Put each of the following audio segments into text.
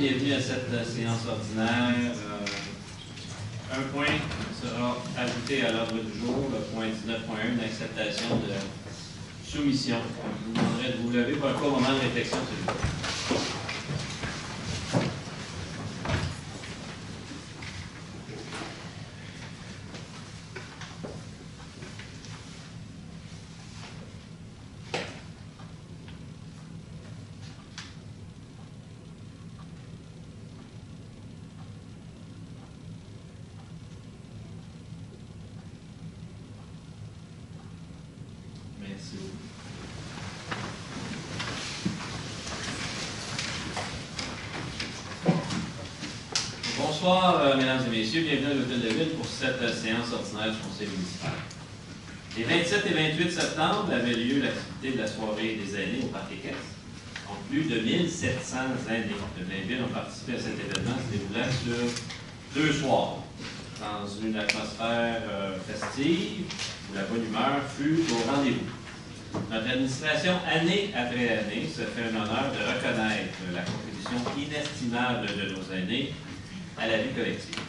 bienvenue à cette séance ordinaire. Un point sera ajouté à l'ordre du jour, le point 19.1, l'acceptation de soumission. Je vous demanderai de vous lever pour un court moment de réflexion, s'il vous plaît. Bonsoir, mesdames et messieurs, bienvenue à l'Hôtel de Ville pour cette séance ordinaire du Conseil municipal. Les 27 et 28 septembre avait lieu l'activité de la soirée des aînés au Parc équestre. Donc, plus de 1700 aînés de Blainville ont participé à cet événement se déroulant sur 2 soirs, dans une atmosphère festive où la bonne humeur fut au rendez-vous. Notre administration, année après année, se fait un honneur de reconnaître la contribution inestimable de nos aînés à la vie collective.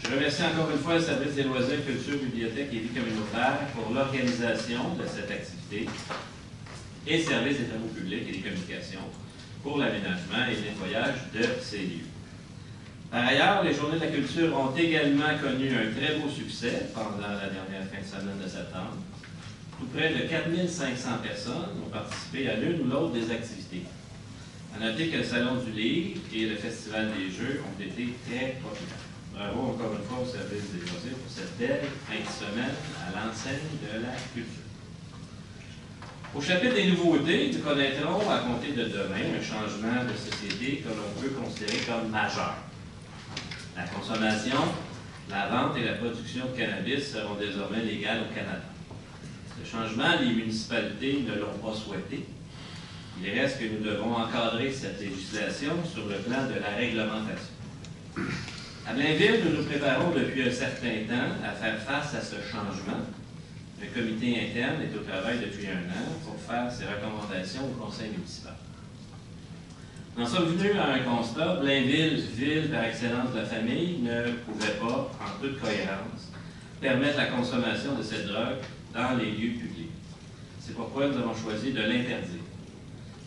Je remercie encore une fois le Service des loisirs, culture, bibliothèque et vie communautaire pour l'organisation de cette activité et le Service des travaux publics et des communications pour l'aménagement et le nettoyage de ces lieux. Par ailleurs, les Journées de la culture ont également connu un très beau succès pendant la dernière fin de semaine de septembre. Tout près de 4500 personnes ont participé à l'une ou l'autre des activités. À noter que le Salon du Livre et le Festival des Jeux ont été très populaires. Bravo encore une fois au Service des loisirs pour cette belle fin de semaine à l'enseigne de la culture. Au chapitre des nouveautés, nous connaîtrons à compter de demain un changement de société que l'on peut considérer comme majeur. La consommation, la vente et la production de cannabis seront désormais légales au Canada. Ce changement, les municipalités ne l'ont pas souhaité. Il reste que nous devons encadrer cette législation sur le plan de la réglementation. À Blainville, nous nous préparons depuis un certain temps à faire face à ce changement. Le comité interne est au travail depuis 1 an pour faire ses recommandations au conseil municipal. Nous en sommes venus à un constat. Blainville, ville par excellence de la famille, ne pouvait pas, en toute cohérence, permettre la consommation de cette drogue dans les lieux publics. C'est pourquoi nous avons choisi de l'interdire.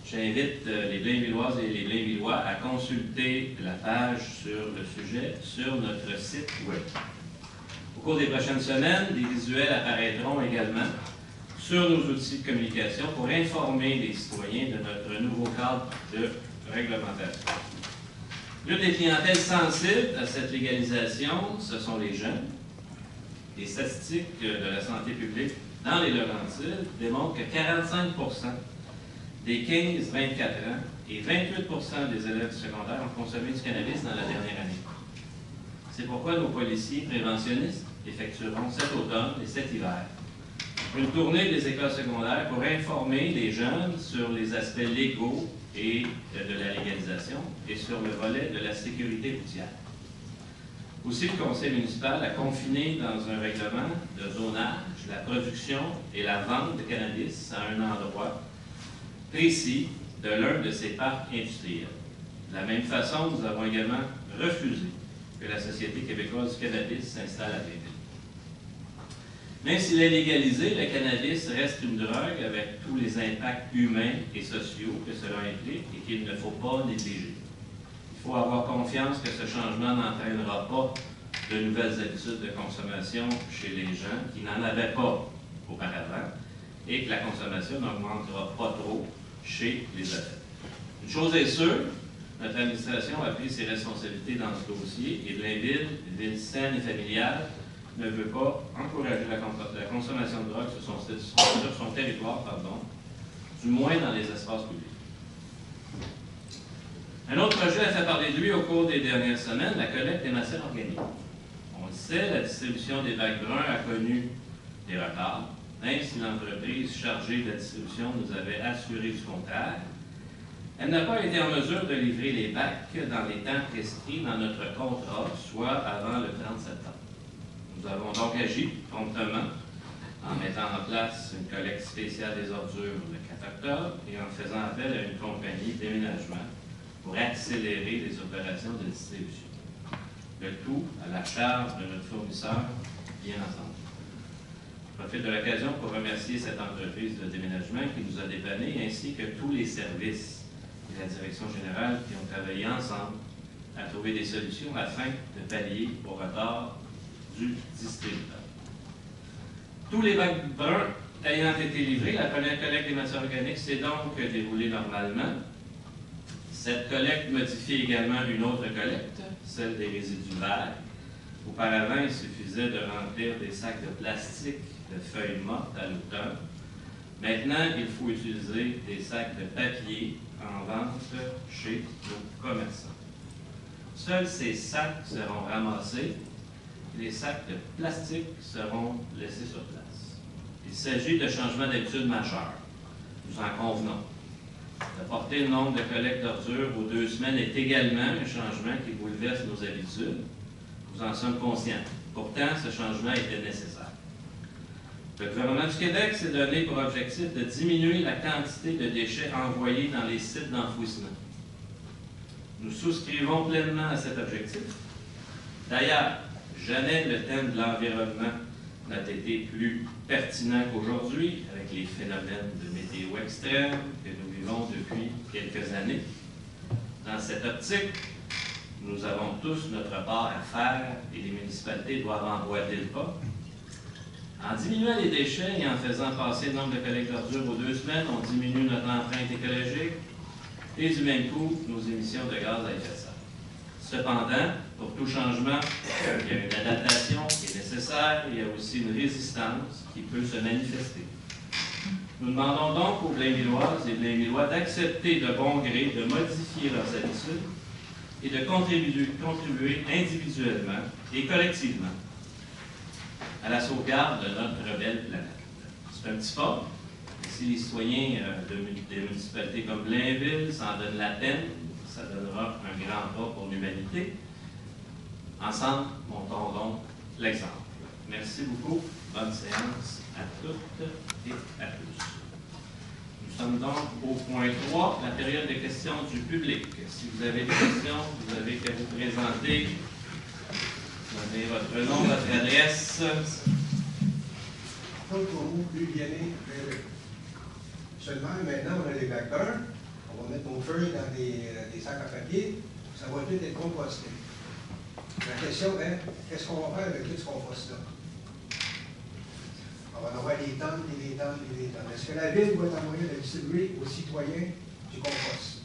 J'invite les Blainvilloises et les Blainvillois à consulter la page sur le sujet sur notre site web. Au cours des prochaines semaines, des visuels apparaîtront également sur nos outils de communication pour informer les citoyens de notre nouveau cadre de réglementation. L'une des clientèles sensibles à cette légalisation, ce sont les jeunes. Les statistiques de la santé publique dans les Laurentides démontrent que 45% des 15-24 ans et 28% des élèves secondaires ont consommé du cannabis dans la dernière année. C'est pourquoi nos policiers préventionnistes effectueront cet automne et cet hiver une tournée des écoles secondaires pour informer les jeunes sur les aspects légaux et de la légalisation et sur le volet de la sécurité routière. Aussi, le conseil municipal a confiné dans un règlement de zonage la production et la vente de cannabis à un endroit précis de l'un de ces parcs industriels. De la même façon, nous avons également refusé que la Société québécoise du cannabis s'installe à Blainville. Même s'il est légalisé, le cannabis reste une drogue avec tous les impacts humains et sociaux que cela implique et qu'il ne faut pas négliger. Il faut avoir confiance que ce changement n'entraînera pas de nouvelles habitudes de consommation chez les gens qui n'en avaient pas auparavant et que la consommation n'augmentera pas trop chez les adultes. Une chose est sûre, notre administration a pris ses responsabilités dans ce dossier et Blainville, ville saine et familiale, ne veut pas encourager la consommation de drogue sur son territoire, du moins dans les espaces publics. Un autre projet a fait parler de lui au cours des dernières semaines, la collecte des matières organiques. On le sait, la distribution des bacs bruns a connu des retards, même si l'entreprise chargée de la distribution nous avait assuré du contraire. Elle n'a pas été en mesure de livrer les bacs dans les temps prescrits dans notre contrat, soit avant le 30 septembre. Nous avons donc agi promptement en mettant en place une collecte spéciale des ordures le 4 octobre et en faisant appel à une compagnie d'aménagement pour accélérer les opérations de distribution. Le tout à la charge de notre fournisseur, bien entendu. Je profite de l'occasion pour remercier cette entreprise de déménagement qui nous a dépannés, ainsi que tous les services et la direction générale qui ont travaillé ensemble à trouver des solutions afin de pallier au retard du distributeur. Tous les bacs bruns ayant été livrés, la première collecte des matières organiques s'est donc déroulée normalement. Cette collecte modifie également une autre collecte, celle des résidus verts. Auparavant, il suffisait de remplir des sacs de plastique de feuilles mortes à l'automne. Maintenant, il faut utiliser des sacs de papier en vente chez nos commerçants. Seuls ces sacs seront ramassés et les sacs de plastique seront laissés sur place. Il s'agit de changements d'habitude majeurs. Nous en convenons. De porter le nombre de collectes d'ordures aux 2 semaines est également un changement qui bouleverse nos habitudes. Nous en sommes conscients. Pourtant, ce changement était nécessaire. Le gouvernement du Québec s'est donné pour objectif de diminuer la quantité de déchets envoyés dans les sites d'enfouissement. Nous souscrivons pleinement à cet objectif. D'ailleurs, jamais le thème de l'environnement n'a été plus pertinent qu'aujourd'hui, avec les phénomènes de météo extrêmes que nous vivons depuis quelques années. Dans cette optique, nous avons tous notre part à faire et les municipalités doivent emboîter le pas. En diminuant les déchets et en faisant passer le nombre de collectes d'ordures aux 2 semaines, on diminue notre empreinte écologique et du même coup, nos émissions de gaz à effet de serre. Cependant, pour tout changement, il y a une adaptation qui est nécessaire et il y a aussi une résistance qui peut se manifester. Nous demandons donc aux Blainvilloises et Blainvillois d'accepter de bon gré de modifier leurs habitudes et de contribuer individuellement et collectivement à la sauvegarde de notre belle planète. C'est un petit pas. Si les citoyens des municipalités comme Blainville s'en donnent la peine, ça donnera un grand pas pour l'humanité. Ensemble, montons donc l'exemple. Merci beaucoup. Bonne séance à toutes et à tous. Nous sommes donc au point 3, la période de questions du public. Si vous avez des questions, vous avez qu'à vous présenter. Donnez votre nom, votre adresse. Pour vous, Vianney, seulement maintenant, on a les bacs bruns, on va mettre nos feuilles dans des sacs à papier, ça va tout être composté. La question est, qu'est-ce qu'on va faire avec tout ce compost-là? On va en avoir des tonnes, et des tonnes, et des tonnes. Est-ce que la ville doit être en moyen de distribuer aux citoyens du compost?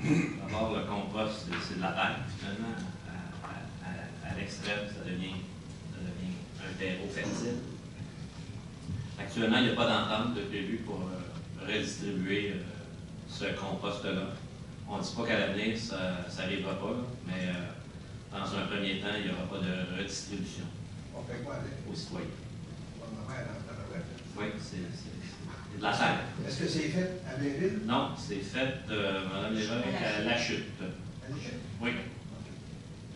D'abord, le compost, c'est de la terre, finalement. À l'extrême, ça devient un terreau fertile. Actuellement, il n'y a pas d'entente de prévu pour redistribuer ce compost-là. On ne dit pas qu'à l'avenir, ça n'arrivera pas, mais dans un premier temps, il n'y aura pas de redistribution aux citoyens. Oui, c'est de la terre. Est-ce que c'est fait à Blainville? Non, c'est fait, Mme Lévesque, à La Chute. Oui,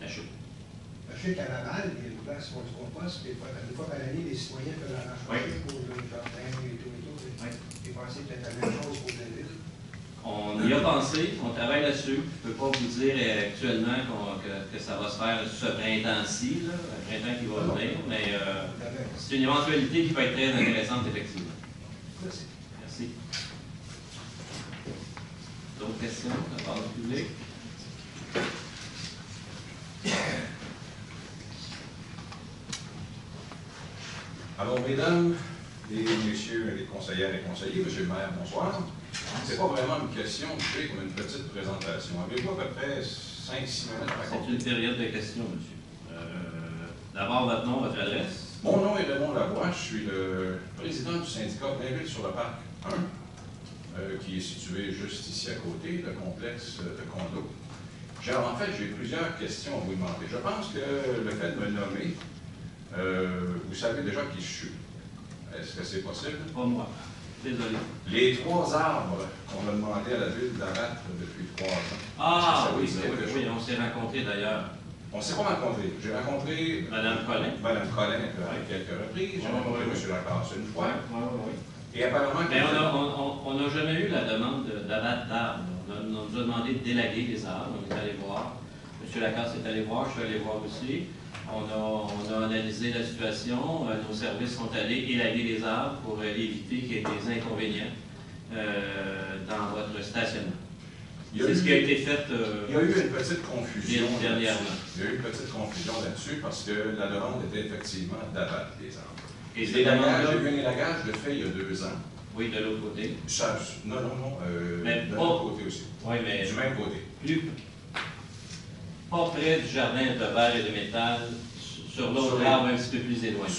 La Chute. Je sais qu'à Laval, il y a une place pour le compost, puis une fois par l'année, les citoyens peuvent en acheter pour le jardin et tout. Oui. Et penser peut-être à la même chose pour Blainville. On y a pensé, on travaille là-dessus. Je ne peux pas vous dire actuellement que ça va se faire ce printemps-ci, le printemps qui va venir, mais c'est une éventualité qui peut être très intéressante, effectivement. Merci. Merci. D'autres questions de la part du public? Alors, mesdames et messieurs les conseillères et conseillers, monsieur le maire, bonsoir. Ce n'est pas vraiment une question, je sais, comme une petite présentation. Avez-vous à peu près 5-6 minutes à raconter? C'est une période de questions, monsieur. D'abord, votre nom, votre adresse. Mon nom est Raymond Lavoie, je suis le président du syndicat Blainville sur le parc 1, qui est situé juste ici à côté, le complexe de condos. En fait, j'ai plusieurs questions à vous demander. Je pense que le fait de me nommer, vous savez déjà qui je suis. Est-ce que c'est possible? Pas moi. Désolé. Les 3 arbres qu'on a demandé à la ville d'abattre depuis 3 ans. Ah oui, on s'est rencontrés d'ailleurs. On s'est pas rencontrés. J'ai rencontré Mme Collin. Mme Collin à quelques reprises. J'ai rencontré M. Lacasse une fois. Et apparemment... Mais on n'a jamais eu la demande d'abattre d'arbres. On nous a demandé de délaguer les arbres. On est allé voir. M. Lacasse est allé voir, je suis allé voir aussi. On a analysé la situation. Nos services sont allés élaguer les arbres pour éviter qu'il y ait des inconvénients dans votre stationnement. C'est ce qui a été fait il y a eu une petite confusion dernièrement. Il y a eu une petite confusion là-dessus parce que la demande était effectivement d'abattre les arbres. Et j'ai eu un élagage de fait il y a 2 ans. Oui, de l'autre côté. Non, mais de pas, l'autre côté aussi. Oui, mais du même côté. Pas près du jardin de verre et de métal, sur l'autre arbre un petit peu plus éloigné.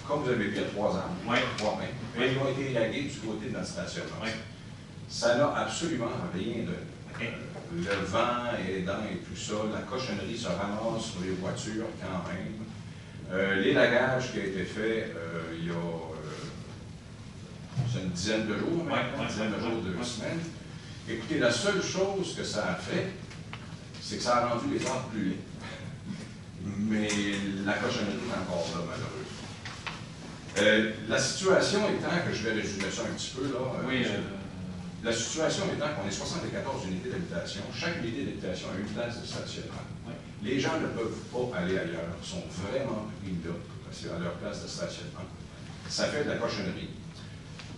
Comme vous avez vu, il y a 3 arbres. Oui. 3 mains. Oui. Ils ont été élagués du côté de notre stationnement. Oui. Ça n'a absolument rien de... le vent aidant et tout ça, la cochonnerie se ramasse sur les voitures quand même. L'élagage qui a été fait il y a une dizaine de jours, maintenant, une dizaine de jours, 2 semaines. Écoutez, la seule chose que ça a fait, c'est que ça a rendu les arbres plus laids. Mais la cochonnerie est encore là, malheureusement. La situation étant, que je vais résumer ça un petit peu, là, oui, la situation étant qu'on est 74 unités d'habitation, chaque unité d'habitation a une place de stationnement. Oui. Les gens ne peuvent pas aller ailleurs, sont vraiment pris là, parce à leur place de stationnement. Ça fait de la cochonnerie.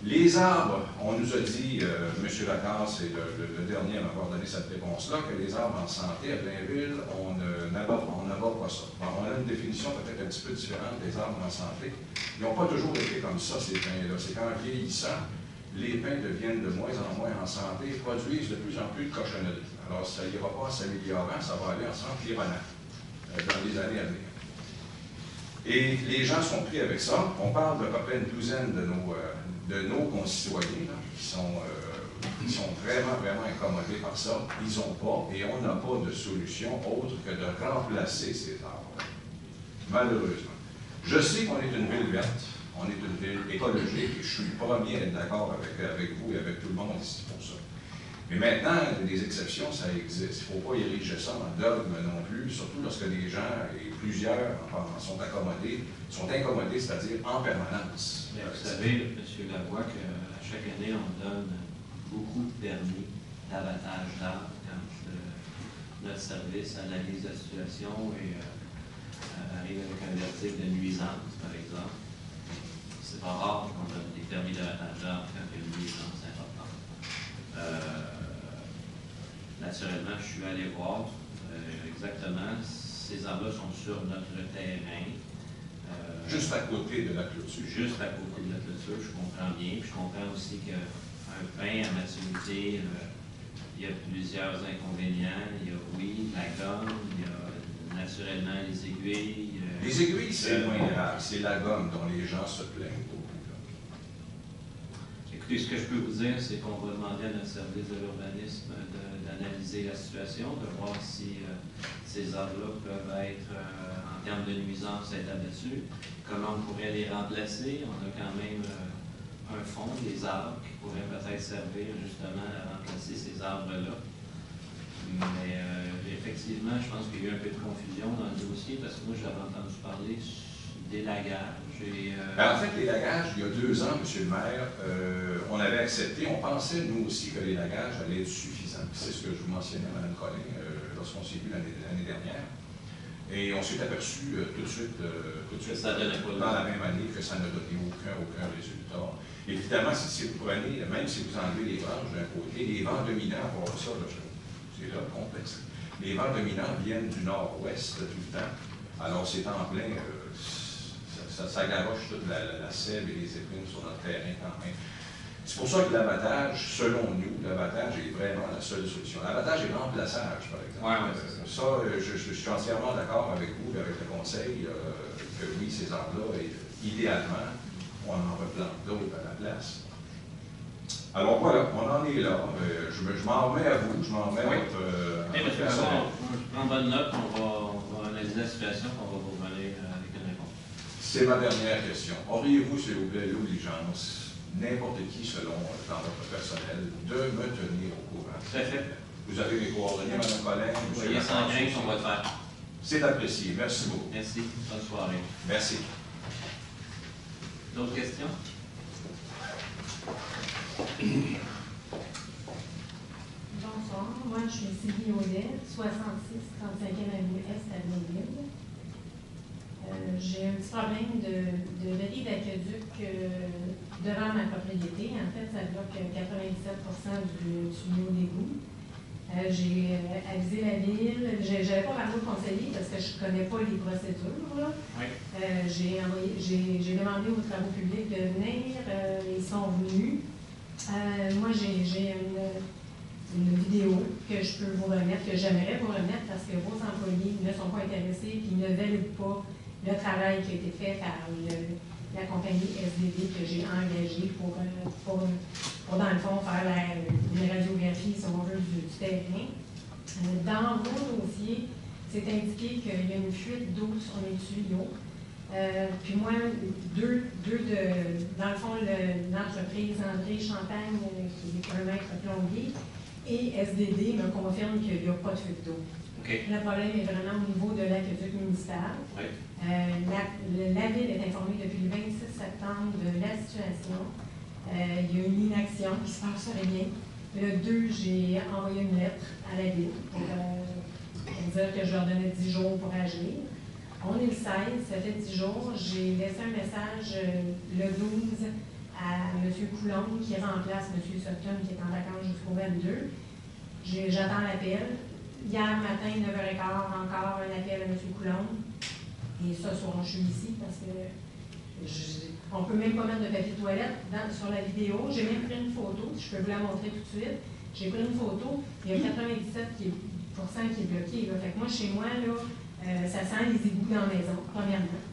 Les arbres, on nous a dit, M. Lacasse est le dernier à m'avoir donné cette réponse-là, que les arbres en santé à Blainville, on n'aborde pas ça. Bon, on a une définition peut-être un petit peu différente des arbres en santé. Ils n'ont pas toujours été comme ça, ces pins-là. C'est qu'en vieillissant, les pins deviennent de moins en moins en santé et produisent de plus en plus de cochonneries. Alors, ça n'ira pas s'améliorant, ça va aller en s'empironnant dans les années à venir. Et les gens sont pris avec ça. On parle d'à peu près une douzaine de nos concitoyens là, qui sont vraiment, vraiment incommodés par ça. Ils n'ont pas, et on n'a pas de solution autre que de remplacer ces arbres. Malheureusement. Je sais qu'on est une ville verte. On est une ville écologique et je suis le premier à être d'accord avec vous et avec tout le monde ici pour ça. Mais maintenant, des exceptions, ça existe. Il ne faut pas ériger ça en dogme non plus, surtout lorsque les gens, et plusieurs sont incommodés, c'est-à-dire en permanence. Mais vous savez, M. Lavoie, qu'à chaque année, on donne beaucoup de permis d'abattage d'arbres quand notre service analyse la situation et arrive avec un verdict de nuisance, par exemple. C'est pas rare qu'on donne des permis d'abattage d'arbres quand il y a une nuisance importante. Naturellement, je suis allé voir exactement. Ces arbres-là sont sur notre terrain. Juste à côté de la clôture. Juste à côté de la clôture, je comprends bien. Puis je comprends aussi qu'un pin à maturité, il y a plusieurs inconvénients. Il y a, oui, la gomme, il y a naturellement les aiguilles. Les aiguilles, c'est moins grave. C'est la gomme dont les gens se plaignent beaucoup. Écoutez, ce que je peux vous dire, c'est qu'on va demander à notre service de l'urbanisme d'analyser la situation, de voir si ces arbres-là peuvent être, en termes de nuisance, être abattus, comment on pourrait les remplacer. On a quand même un fonds, des arbres, qui pourraient peut-être servir justement à remplacer ces arbres-là. Mais effectivement, je pense qu'il y a eu un peu de confusion dans le dossier, parce que moi, j'avais entendu parler d'élagage. En fait, l'élagage, il y a 2 ans, M. le maire, on avait accepté, on pensait, nous aussi, que l'élagage allait être suffisant. C'est ce que je vous mentionnais, Mme Collin, lorsqu'on s'est vu l'année dernière. Et on s'est aperçu tout de suite dans la même année, que ça n'a donné aucun résultat. Évidemment, si vous prenez, même si vous enlevez les branches d'un côté, les vents dominants, pour ça, c'est là le complexe. Les vents dominants viennent du nord-ouest tout le temps. Alors, c'est en plein... ça garoche toute la sève et les épines sur notre terrain quand même. C'est pour ça que l'abattage, selon nous, l'abattage est vraiment la seule solution. L'abattage est remplaçage, par exemple. Je suis entièrement d'accord avec vous et avec le conseil que oui, ces arbres-là, idéalement, on en replante d'autres à la place. Alors voilà, on en est là. Je m'en remets à vous, je m'en remets à votre... je prends bonne note, on va analyser la situation, on va vous revenir avec une réponse. C'est ma dernière question. Auriez-vous, s'il vous plaît, l'obligeance, n'importe qui, selon dans votre personnel, de me tenir au courant? Tout à fait. Vous avez mes coordonnées, Mme Collin. Vous voyez sans crainte qu'on va le faire. C'est apprécié. Merci beaucoup. Merci. Bonne soirée. Merci. D'autres questions? Bonsoir, moi je suis Sylvie Audet, 66 35e avenue Est à Blainville. J'ai un petit problème de verie d'aqueduc devant ma propriété. En fait, ça bloque 97% du tuyau d'égout. J'ai avisé la ville, j'avais pas parlé au conseiller parce que je ne connais pas les procédures. Là. Oui. J'ai demandé aux travaux publics de venir, ils sont venus. Moi, j'ai une vidéo que je peux vous remettre, que j'aimerais vous remettre parce que vos employés ne sont pas intéressés et ne valident pas le travail qui a été fait par la compagnie SDD que j'ai engagée pour dans le fond, faire une radiographie, si on veut, du terrain. Dans vos dossiers, c'est indiqué qu'il y a une fuite d'eau sur les tuyaux. Puis moi, dans le fond, l'entreprise André Champagne, qui est un maître plombier, et SDD me confirme qu'il n'y a pas de fuite d'eau. Okay. Le problème est vraiment au niveau de l'aqueduc municipal. Oui. La ville est informée depuis le 26 septembre de la situation. Il y a une inaction qui se passe rien. Le 2, j'ai envoyé une lettre à la ville pour dire que je leur donnais 10 jours pour agir. On est le 16, ça fait 10 jours. J'ai laissé un message le 12 à M. Coulombe qui remplace M. Sutton qui est en vacances jusqu'au 22. J'attends l'appel. Hier matin, 9h15, encore un appel à M. Coulombe. Et ce soir, je suis ici parce que on ne peut même pas mettre de papier toilette sur la vidéo. J'ai même pris une photo, je peux vous la montrer tout de suite. J'ai pris une photo, il y a 97% qui est bloqué. Là. Fait que moi, chez moi, là, ça sent les égouts dans la maison, premièrement.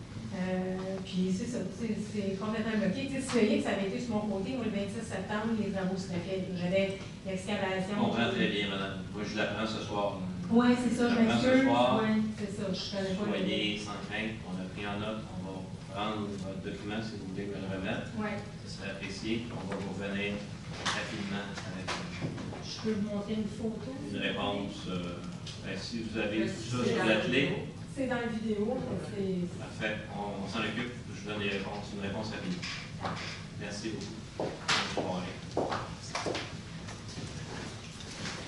Puis c'est ça, c'est complètement bloqué. Tu sais, si vous voyez que ça avait été sur mon côté, moi, le 26 septembre, les travaux seraient faits. J'avais l'excavation. Je comprends très bien, madame. Moi, je l'apprends ce soir. Oui, c'est ça, je m'excuse. Oui, c'est ça, je connais pas. Soyez sans crainte, on a pris en note, on va prendre votre document si vous voulez me le remettre. Oui. Ce serait apprécié, on va vous revenir rapidement avec Je peux vous montrer une photo. une réponse. Si vous avez tout ça sur la clé. C'est dans la vidéo. Parfait, on s'en occupe, je vous donne une réponse rapide. Merci beaucoup. Bonne soirée.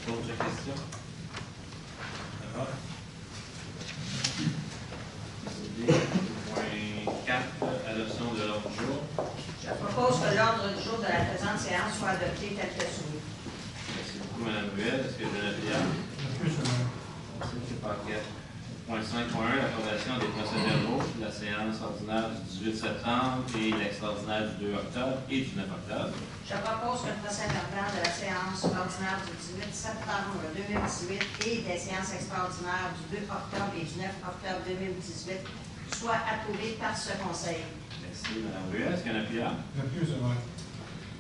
D'autres questions? D'accord. Point 4, adoption de l'ordre du jour. Je propose que l'ordre du jour de la présente séance soit adopté tel que soumis. Merci beaucoup, Mme Ruel. Est-ce que je l'ai bien? Merci, M. Paquet. Point 5.1, l'approbation des procès-verbaux de la séance ordinaire du 18 septembre et l'extraordinaire du 2 octobre et du 9 octobre. Je propose que le procès-verbal de la séance ordinaire du 18 septembre 2018 et des séances extraordinaires du 2 octobre et du 9 octobre 2018 soient approuvés par ce Conseil. Merci, Mme Ruel. Est-ce qu'il y en a plusieurs? J'appuie, c'est vrai.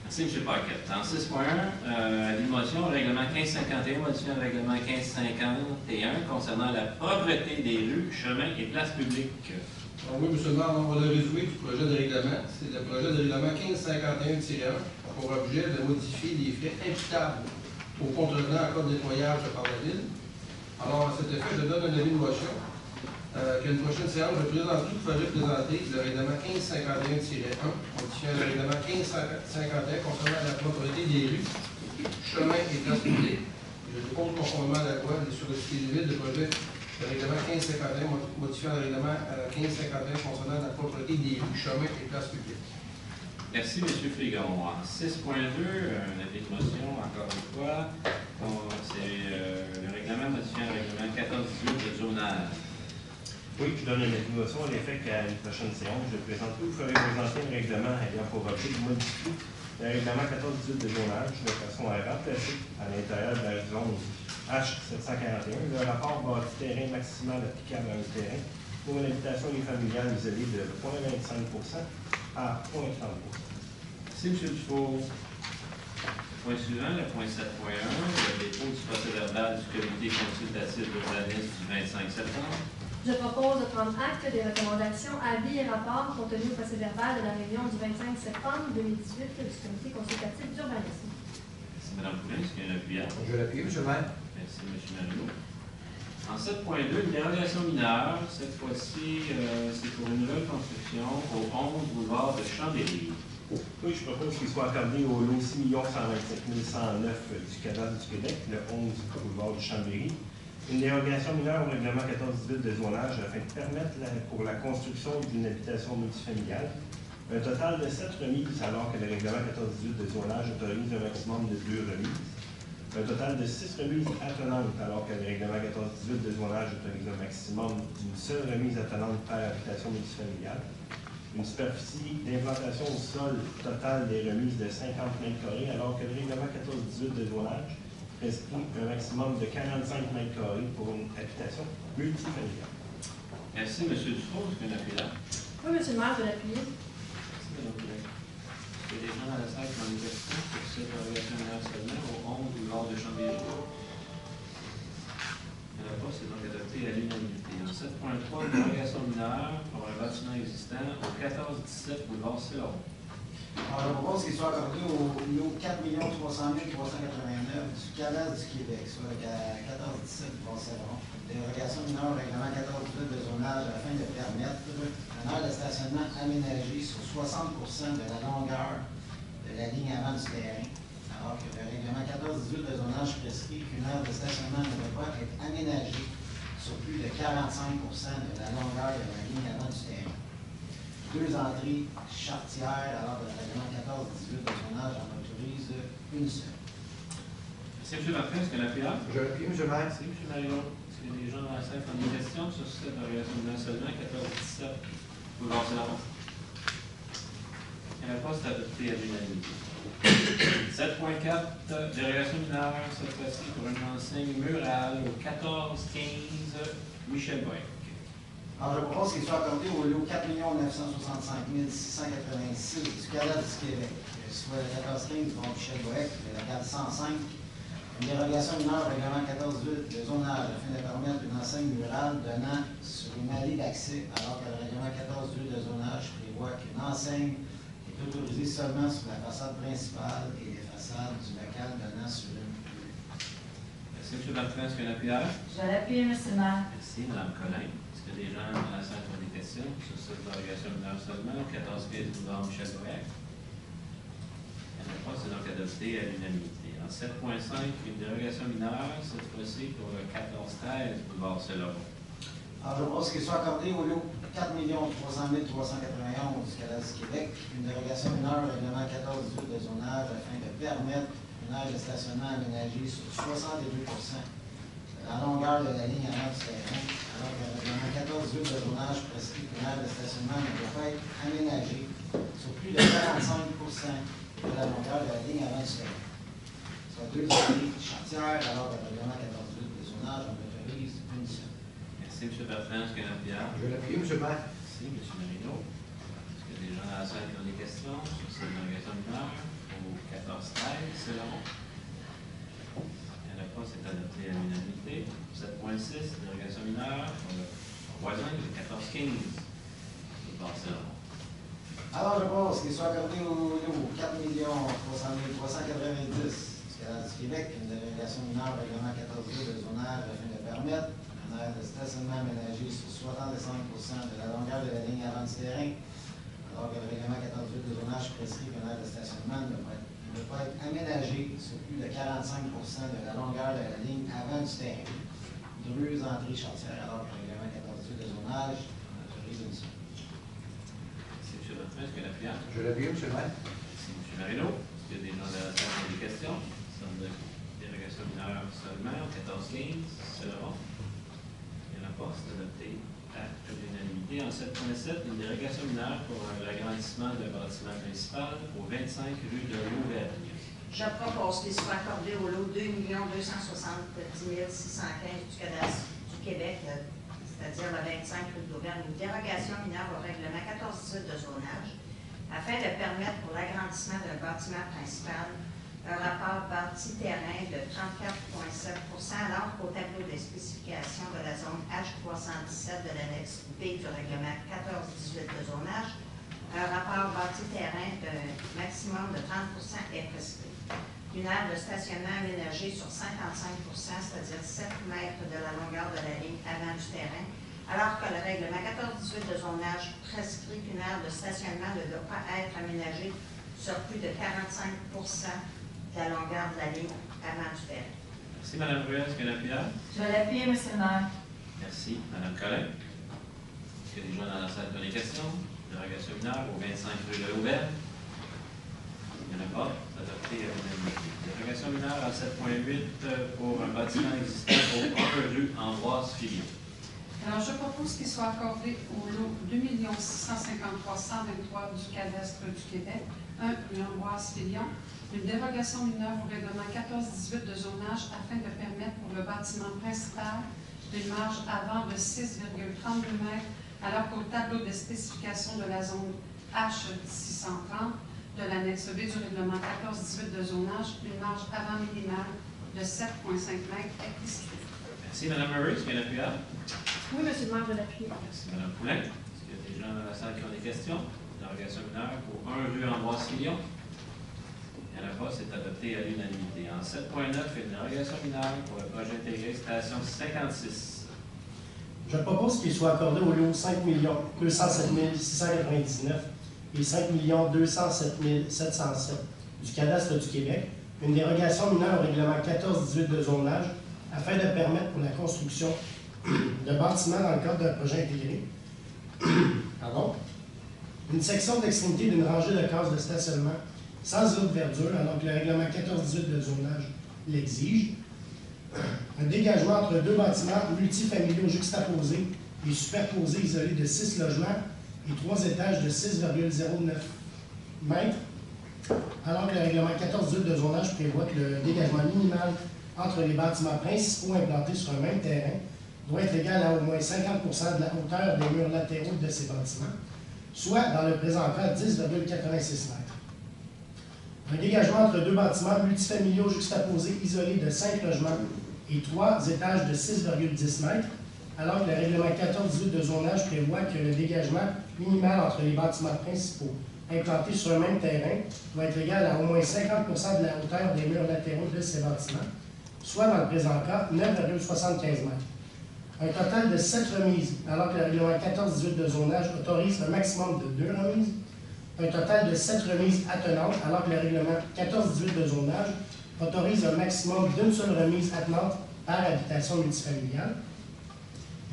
Merci, M. Paquet. En 6.1, avis de motion au règlement 1551, modifiant le règlement 1551 concernant la propreté des rues, chemins et places publiques. Alors, oui, M. le maire, on va le résumé du projet de règlement. C'est le projet de règlement 1551-1 pour objet de modifier les frais imputables au contrevenant en cas de nettoyage par la ville. Alors, à cet effet, je donne un avis de motion. Qu'à une prochaine séance, je présente tout le projet présenté, le règlement 1551-1, modifiant le règlement 1551 concernant la propreté des rues, chemins et places publiques. Je dépose conformément à la loi sur le site vide le projet de règlement 1551 modifiant le règlement 1551 concernant la propreté des rues, chemins et places publiques. Merci, M. Frigon. En 6.2, un avis de motion, encore une fois, c'est le règlement modifiant le règlement 1418 de zonage. Oui, je donne une motion à l'effet qu'à une prochaine séance, je présente vous ferai présenter un règlement ayant pour objet de modifier le règlement 1418 de zonage de façon à remplacer à l'intérieur de la zone H741 le rapport bâti terrain maximal applicable à un terrain pour une habitation unifamiliale isolée de 0,25% à 0,30%. Merci, M. Dufault. Point suivant, le point 7.1, le dépôt du procès-verbal du comité consultatif d'urbanisme du 25 septembre. Je propose de prendre acte des recommandations, avis et rapports contenus au procès-verbal de la réunion du 25 septembre 2018 du comité consultatif d'urbanisme. Merci, Mme Poulin. Est-ce qu'il y a un appuyant? Je l'appuie, M. le maire. Merci, M. Marino. En 7.2, une dérogation mineure. Cette fois-ci, c'est pour une nouvelle construction au 11 boulevard de Chambéry. Oui, je propose qu'il soit accordé au lot 6 125 109 du cadastre du Québec, le 11 boulevard du Chambéry, une dérogation mineure au règlement 14-18 de zonage afin de permettre pour la construction d'une habitation multifamiliale un total de 7 remises alors que le règlement 14-18 de zonage autorise un maximum de 2 remises. Un total de 6 remises attenantes alors que le règlement 14-18 de zonage autorise un maximum d'une seule remise attenante par habitation multifamiliale. Une superficie d'implantation au sol totale des remises de 50 m² alors que le règlement 14-18 de zonage prescrit un maximum de 45 m² pour une habitation multifamiliale. Merci, M. Dufault. Est-ce qu'il y a un appui là? Oui, monsieur le maire, je l'appuie. Merci, Mme Poulet. Est-ce qu'il y a des gens dans la salle qui ont des questions sur cette dérogation mineure seulement au 11 boulevard de Chambéry? Il n'y en a pas, c'est donc adopté à l'unanimité. En 7.3, dérogation mineure pour un bâtiment existant au 14-17 boulevard Céloron. Alors, je propose qu'il soit accordé au lot 4 300 389 du cadastre du Québec, soit le 14-17 du Bas-Céloron. Dérogation mineure au règlement 14-18 de zonage afin de permettre une aire de stationnement aménagée sur 60 de la longueur de la ligne avant du terrain, alors que le règlement 14-18 de zonage prescrit qu'une aire de stationnement ne peut pas être aménagée sur plus de 45 de la longueur de la ligne avant du terrain. 2 entrées charretières, alors que le règlement 14-18 de zonage en autorise une seule. Merci, M. Martin. Est-ce qu'il y a un appui là? Je l'appuie, M. le maire. Merci, M. Marino. Est-ce qu'il y a des gens dans la salle qui ont des questions sur cette dérogation mineure seulement 14-17 boulevard Céloron? Il n'y en a pas, c'est adopté à l'unanimité. 7.4, dérogation mineure, cette fois-ci pour une enseigne murale au 14-15 Michel Boeck. Alors, je propose qu'il soit accordé au lot 4 965 686 du cadastre du Québec, soit le 14-15 du pont Michel Boeck, le local 105, une dérogation mineure au règlement 14-18 de zonage afin de permettre une enseigne murale donnant sur une allée d'accès, alors que le règlement 14-18 de zonage prévoit qu'une enseigne est autorisée seulement sur la façade principale et les façades du local donnant sur une rue. Merci, M. Martin. Est-ce qu'il y a un appui? Je l'appuie, M. le maire. Merci, Mme Collin. Est-ce qu'il y a des gens dans la salle qui ont des questions sur cette dérogation mineure seulement au 14-15 boulevard Michel Boeck? Il n'y en a pas, c'est donc adopté à l'unanimité. En 7.5, une dérogation mineure, cette fois-ci pour le 14-13 boulevard Céloron. Alors, je propose qu'il soit accordé au lot 4 300 391 du cadastre du Québec, une dérogation mineure au règlement 14-18 de zonage afin de permettre une aire de stationnement aménagée sur 62 de la longueur de la ligne avant du terrain, alors que le règlement 14-18 de zonage prescrit qu'une aire de stationnement ne peut pas être aménagée sur plus de 45 de la longueur de la ligne avant du terrain. Soit 2 entrées chantières, alors que le règlement 14-18 de zonage en autorise une seule. Merci, M. Bertrand. Est-ce qu'il y a un appui? Je l'appuie, M. le maire. Merci, M. Marino. Est-ce qu'il y a des gens dans la salle qui ont des questions sur cette dérogation mineure au 14-13 Céloron? Il n'y en a pas, c'est adopté à l'unanimité. 7.6, dérogation mineure pour le voisin, le 14-15 boulevard Céloron. Alors, je pense qu'il soit accordé au lot 4 300 390 du cadastre du Québec, une dérogation mineure au règlement 14-18 de zonage afin de permettre une aire de stationnement aménagée sur 65 de la longueur de la ligne avant du terrain, alors que le règlement 14-18 de zonage prescrit qu'une aire de stationnement ne peut pas être aménagée sur plus de 45 de la longueur de la ligne avant du terrain. 2 entrées chantières, alors que le règlement 14-18 de zonage en autorise une seule. Merci, M. Bertrand. Est-ce qu'il y a un appui? Je l'appuie, M. le maire. Merci, M. Marino. Est-ce qu'il y a des gens dans la salle qui ont des questions sur la dérogation mineure seulement au 14-15 Céloron? Il n'y en a pas, c'est adopté à l'unanimité. En 7.7, une dérogation mineure pour l'agrandissement d'un bâtiment principal au 25 rue de l'Auvergne. Je propose qu'il soit accordé au lot 2 270 615 du cadastre du Québec, c'est-à-dire le 25 rue d'Auvergne, une dérogation mineure au règlement 14-18 de zonage, afin de permettre pour l'agrandissement d'un bâtiment principal un rapport bâti-terrain de 34,7 alors qu'au tableau des spécifications de la zone H317 de l'annexe B du règlement 14-18 de zonage, un rapport bâti-terrain de maximum de 30 est prescrit. Une aire de stationnement aménagée sur 55 c'est-à-dire 7 mètres de la longueur de la ligne avant du terrain, alors que le règlement 14-18 de zonage prescrit qu'une aire de stationnement ne doit pas être aménagée sur plus de 45 de la longueur de la ligne avant du ferry. Merci, Mme Ruel. Est-ce qu'il y a un appuyeur? Je vais l'appuyer, M. le maire. Merci. Mme Collin. Est-ce qu'il y a des gens dans la salle qui ont des questions? Dérogation mineure au 25 rue de l'Auberge. Il n'y en a pas. C'est adopté à l'unanimité. Dérogation mineure à 7.8 pour un bâtiment existant au 1 rue Ambroise Fillon. Alors, je propose qu'il soit accordé au lot 2 653 123 du cadastre du Québec, 1 rue Ambroise Fillon, une dérogation mineure au règlement 14-18 de zonage afin de permettre pour le bâtiment principal une marge avant de 6,32 mètres, alors qu'au tableau de spécification de la zone H630 de l'annexe B du règlement 14-18 de zonage, une marge avant minimale de 7,5 mètres est prescrite. Merci, Mme Murray. Est-ce qu'il y a un appuyeur? Oui, M. le maire, je l'appuie. Merci, Mme Poulin. Est-ce qu'il y a des gens dans la salle qui ont des questions? Dérogation mineure pour 1 rue Ambroise Fillon. Il n'y en a pas, c'est adopté à l'unanimité. En 7.9, une dérogation mineure pour le projet intégré station 56. Je propose qu'il soit accordé au lot 5 207 699 et 5 207 707 du cadastre du Québec, une dérogation mineure au règlement 14-18 de zonage afin de permettre pour la construction de bâtiments dans le cadre d'un projet intégré. Pardon. Une section d'extrémité d'une rangée de cases de stationnement sans zone de verdure, alors que le règlement 14-18 de zonage l'exige. Un dégagement entre deux bâtiments multifamiliaux juxtaposés et superposés isolés de 6 logements et 3 étages de 6,09 mètres, alors que le règlement 14-18 de zonage prévoit que le dégagement minimal entre les bâtiments principaux implantés sur un même terrain doit être égal à au moins 50 de la hauteur des murs latéraux de ces bâtiments, soit dans le présent cas 10,86 mètres. Un dégagement entre deux bâtiments multifamiliaux juxtaposés isolés de 5 logements et 3 étages de 6,10 mètres, alors que le règlement 14-18 de zonage prévoit que le dégagement minimal entre les bâtiments principaux implantés sur un même terrain doit être égal à au moins 50 de la hauteur des murs latéraux de ces bâtiments, soit dans le présent cas 9,75 mètres. Un total de 7 remises, alors que le règlement 14-18 de zonage autorise un maximum de 2 remises. Un total de 7 remises attenantes, alors que le règlement 14-18 de zonage autorise un maximum d'une seule remise attenante par habitation multifamiliale.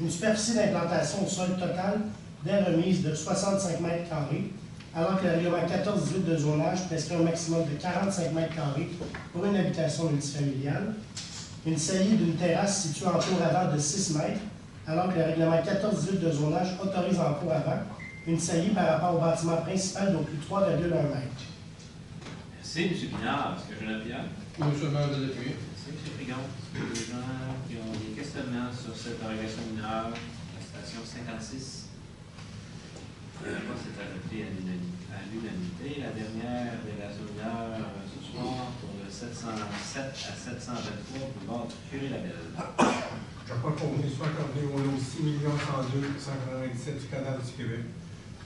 Une superficie d'implantation au sol total des remises de 65 mètres carrés, alors que le règlement 14-18 de zonage prescrit un maximum de 45 mètres carrés pour une habitation multifamiliale. Une saillie d'une terrasse située en cour avant de 6 mètres, alors que le règlement 14-18 de zonage autorise en cour avant une saillie par rapport au bâtiment principal d'au plus 3,1 mètres. Merci, M. Pinard. Est-ce que j'ai un appuyeur? Oui, M. le maire, je l'appuie. Merci, M. Frigon. Est-ce que des gens qui ont des questionnements sur cette dérogation mineure, la station 56? C'est adopté à l'unanimité. La dernière dérogation mineure ce soir pour le 707 à 723 boulevard du Curé-Labelle. Je propose qu'il soit accordé au lot 6 102 197 du cadastre du Québec,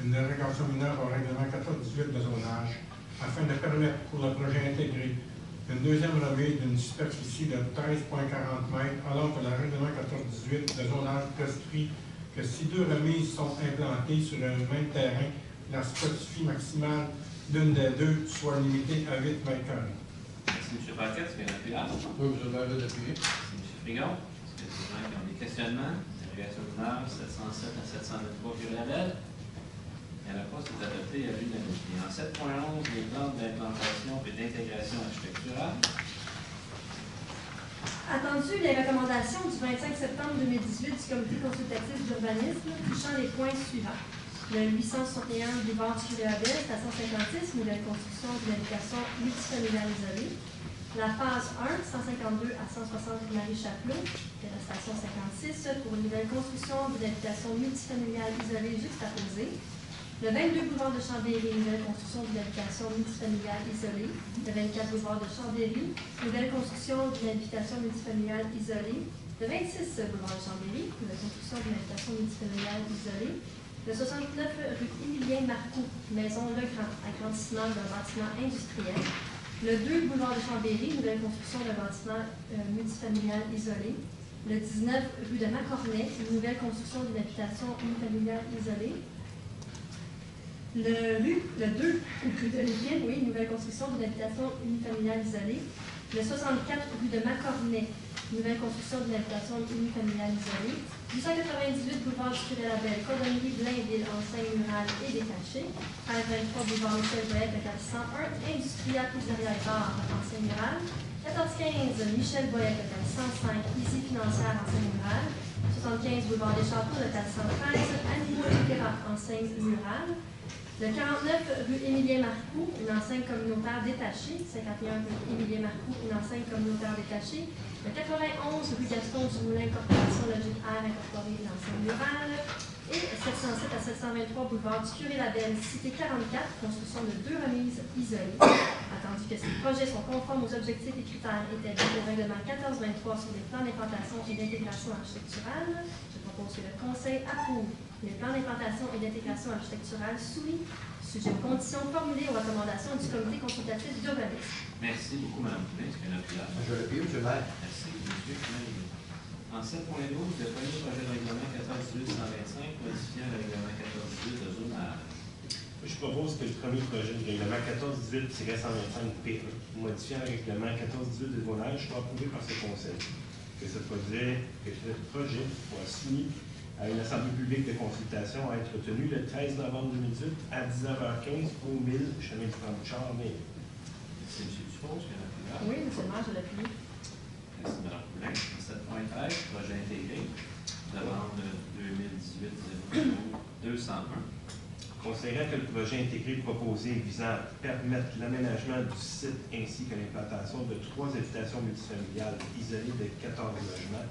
une dérogation mineure au règlement 14-18 de zonage, afin de permettre pour le projet intégré une deuxième remise d'une superficie de 13,40 mètres, alors que le règlement 14-18 de zonage prescrit que si 2 remises sont implantées sur le même terrain, la superficie maximale d'une des deux soit limitée à 8 mètres carrés. Merci, M. Paquette. Est-ce qu'il y a un appuyeur? Oui, M. le maire, je l'appuie. Merci, M. Frigon. Est-ce que des gens qui ont des questionnements? Dérogation mineure 707 à 723 Curé-Labelle. Il n'y en a pas, c'est adopté à l'unanimité. En 7.11, les plans d'implantation et d'intégration architecturale. Attendu les recommandations du 25 septembre 2018 du Comité consultatif d'urbanisme touchant les points suivants. Le 861 boulevard du Curé-Labelle, station 56, nouvelle construction d'une habitation multifamiliale isolée. La phase 1, 152 à 160 Marie-Chapelot, de la station 56, pour une nouvelle construction d'une habitation multifamiliale isolée juxtaposée. Le 22 boulevard de Chambéry, nouvelle construction d'une habitation multifamiliale isolée. Le 24 boulevard de Chambéry, nouvelle construction d'une habitation multifamiliale isolée. Le 26 boulevard de Chambéry, nouvelle construction d'une habitation multifamiliale isolée. Le 69 rue Émilien Marcoux, maison Legrand, agrandissement d'un bâtiment industriel. Le 2 boulevard de Chambéry, nouvelle construction d'un bâtiment multifamilial isolé. Le 19 rue de Macornet, nouvelle construction d'une habitation unifamiliale isolée. Le 2, rue de Lépine, oui, nouvelle construction d'une habitation unifamiliale isolée. Le 64, rue de Macornet, nouvelle construction d'une habitation unifamiliale isolée. 898, boulevard du Curé-Labelle, cordonnerie Blainville, enseigne murale et détachée. 1323, boulevard Michel Boyette, local 101, Industria Pizzeria et Bar, enseigne murale. 1415, Michel Boyette, local 105, Easy Financière, enseigne murale. 75, boulevard des Châteaux, local 113, Animaux Opéra, enseigne murale. Le 49, rue Émilien-Marcoux, une enseigne communautaire détachée. 51, rue Émilien-Marcoux, une enseigne communautaire détachée. Le 91, rue Gaston Dumoulin, Corporation Logique Air incorporée, une enseigne murale. Et 707 à 723, boulevard du Curé-Labelle, cité 44, construction de 2 remises isolées. Attendu que ces projets sont conformes aux objectifs et critères établis au règlement 1423 sur les plans d'implantation et d'intégration architecturale, je propose que le Conseil approuve les plans d'implantation et d'intégration architecturale soumis, sujet aux conditions formulées aux recommandations du comité consultatif d'urbanisme. Merci beaucoup, Mme Poulin. Est-ce qu'il y en a plusieurs? Je l'appuie, M. le maire. Merci, M. Poulin. En 7.12, le premier projet de règlement 14-18-125, modifiant le règlement 14-18 de zonage. Je propose que le premier projet de règlement 14-18-125 P1, modifiant le règlement 14-18 de zonage, soit approuvé par ce Conseil. Que ce projet soit soumis à une assemblée publique de consultation à être tenue le 13 novembre 2018 à 19h15 au 1000 chemin du Franc-Bouchard, mais. C'est M. Dufault, est-ce qu'il y en a plusieurs? Oui, M. le maire, je l'appuie. Merci, Mme Poulin. 7.13, projet intégré, demande 2018-02-201. Considérant que le projet intégré proposé visant à permettre l'aménagement du site ainsi que l'implantation de 3 habitations multifamiliales isolées de 14 logements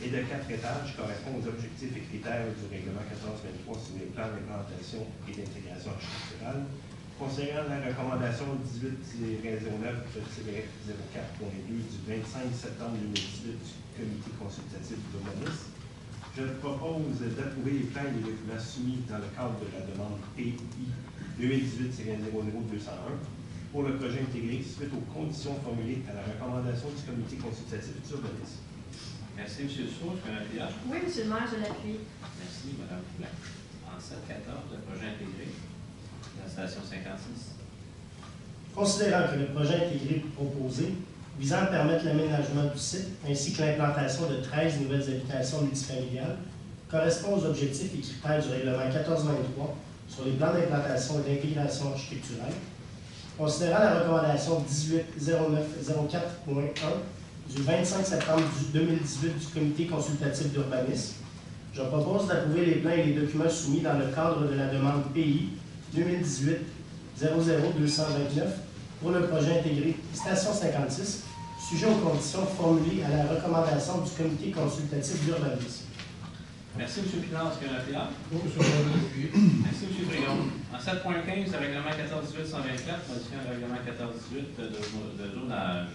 et de 4 étages correspond aux objectifs et critères du règlement 1423 sur les plans d'implantation et d'intégration architecturale. Considérant la recommandation 18-09-04.2 du 25 septembre 2018 du comité consultatif d'urbanisme, je propose d'approuver les plans et les documents soumis dans le cadre de la demande PI 2018-00201 pour le projet intégré suite aux conditions formulées à la recommandation du comité consultatif d'urbanisme. Merci, M. Dufault. Est-ce qu'il y en a plusieurs? Oui, M. le maire, je l'appuie. Merci, Mme Poulin. En 7.14, le projet intégré, la station 56. Considérant que le projet intégré proposé visant à permettre l'aménagement du site ainsi que l'implantation de 13 nouvelles habitations multifamiliales correspond aux objectifs et critères du règlement 1423 sur les plans d'implantation et d'intégration architecturale. Considérant la recommandation 18-09-04.1 du 25 septembre 2018 du comité consultatif d'urbanisme, je propose d'approuver les plans et les documents soumis dans le cadre de la demande PI 2018-00229 pour le projet intégré Station 56, sujet aux conditions formulées à la recommandation du comité consultatif d'urbanisme. Merci, M. Pinard. Est-ce qu'il y en a plusieurs? Oui, M. le maire, je l'appuie. Merci, M. Frigon. En 7.15, le règlement 14-18-124, modifiant le règlement 14-18 de zonage.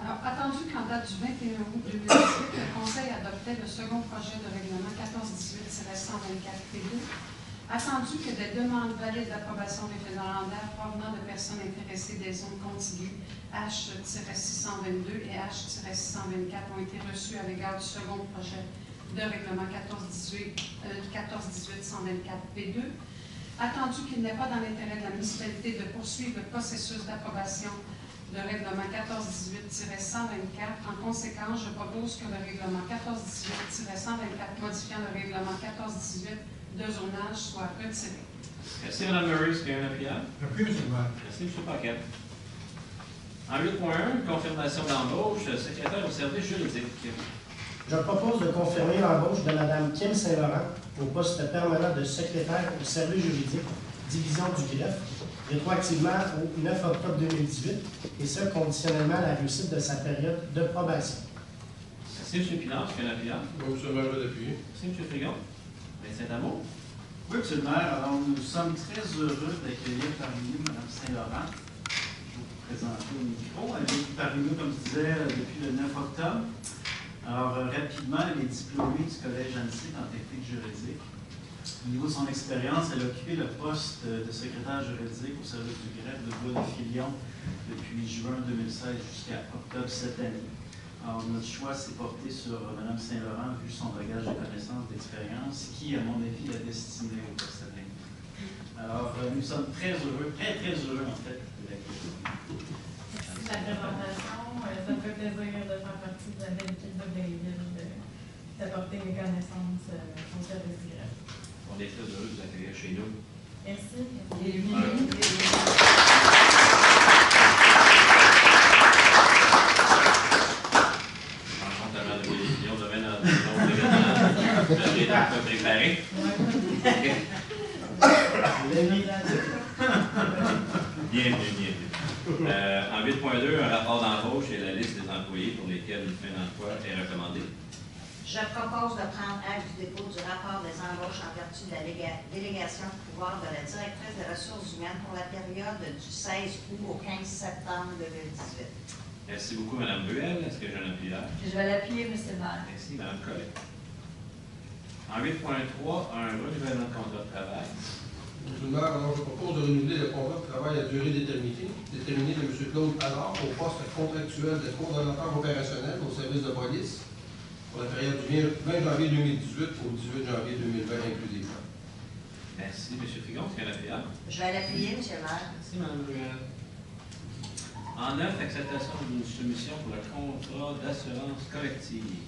Alors, attendu qu'en date du 21 août 2018, le Conseil adoptait le second projet de règlement 14-18-124 P2, attendu que des demandes valides d'approbation référendaire provenant de personnes intéressées des zones contiguës H-622 et H-624 ont été reçues à l'égard du second projet de règlement 14-18-124 P2, attendu qu'il n'est pas dans l'intérêt de la municipalité de poursuivre le processus d'approbation de règlement 14-18-124. En conséquence, je propose que le règlement 14-18-124 modifiant le règlement 14-18 de zonage soit retiré. Merci, Mme Murray. Est-ce qu'il y en a plusieurs? J'appuie, M. le maire. Merci, M. Paquette. En 8.1, confirmation d'embauche, secrétaire au service juridique. Je propose de confirmer l'embauche de Mme Kim Saint-Laurent au poste permanent de secrétaire au service juridique, division du greffe, rétroactivement au 9 octobre 2018, et ce, conditionnellement à la réussite de sa période de probation. Merci, M. Pinard. Est-ce qu'il y en a plusieurs? Oui, M. le maire, je l'appuie. Merci, M. Frigon. Saint-Amour. Oui, M. le maire. Alors, nous sommes très heureux d'accueillir parmi nous Mme Saint-Laurent. Je vais vous présenter au micro. Elle est parmi nous, comme je disais, depuis le 9 octobre. Alors, rapidement, elle est diplômée du Collège Annecy en technique juridique. Au niveau de son expérience, elle a occupé le poste de secrétaire juridique au service du greffe de Bois-de-Filion depuis juin 2016 jusqu'à octobre cette année. Alors, notre choix s'est porté sur Mme Saint-Laurent, vu son bagage de connaissances, d'expérience, qui, à mon avis, est destiné au poste à venir. Alors, nous sommes très heureux, très heureux en fait, de l'accueillir. Merci de la présentation. Ça me fait plaisir de faire partie de la belle équipe de Blainville, d'apporter mes connaissances au service du greffe. On est très heureux de vous accueillir chez nous. Merci. Avant de décision demain dans un autre événement, vous avez un peu préparé. Bienvenue. En 8.2, un rapport d'embauche et la liste des employés pour lesquels une fin d'emploi est recommandée. Je propose de prendre acte du dépôt du rapport des embauches en vertu de la délégation de pouvoir de la directrice des ressources humaines pour la période du 16 août au 15 septembre 2018. Merci beaucoup, Mme Buell. Est-ce que j'ai un appuyeur? Je vais l'appuyer, M. le maire. Merci, Mme Collet. En 8.3, un renouvellement de contrat de travail. Monsieur le maire, alors je propose de renouveler le contrat de travail à durée déterminée de M. Claude Allard au poste contractuel de coordonnateur opérationnel au service de police pour la période du 20 janvier 2018 au 18 janvier 2020 inclusivement. Merci, M. Figon. Est-ce qu'il y a un appuyeur? Je vais l'appuyer, M. le maire. Merci, Mme Buell. En 9, acceptation d'une soumission pour le contrat d'assurance collective.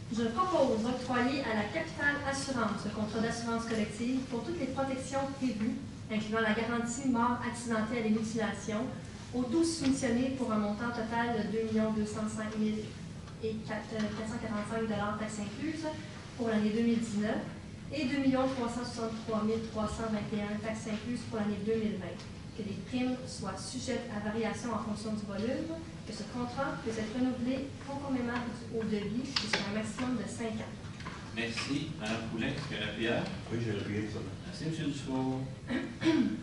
Je propose d'octroyer à la Capitale Assurance le contrat d'assurance collective pour toutes les protections prévues, incluant la garantie mort accidentelle et mutilation, aux 12 soumissionnés pour un montant total de 2 205 445 taxes incluses pour l'année 2019 et 2 363 321 taxes incluses pour l'année 2020. Que les primes soient sujettes à variation en fonction du volume, que ce contrat puisse être renouvelé conformément au devis jusqu'à un maximum de 5 ans. Merci. Mme Poulin, est-ce qu'il y a un appuyeur? Oui, j'ai appuyé ça. Merci, M. Dufault.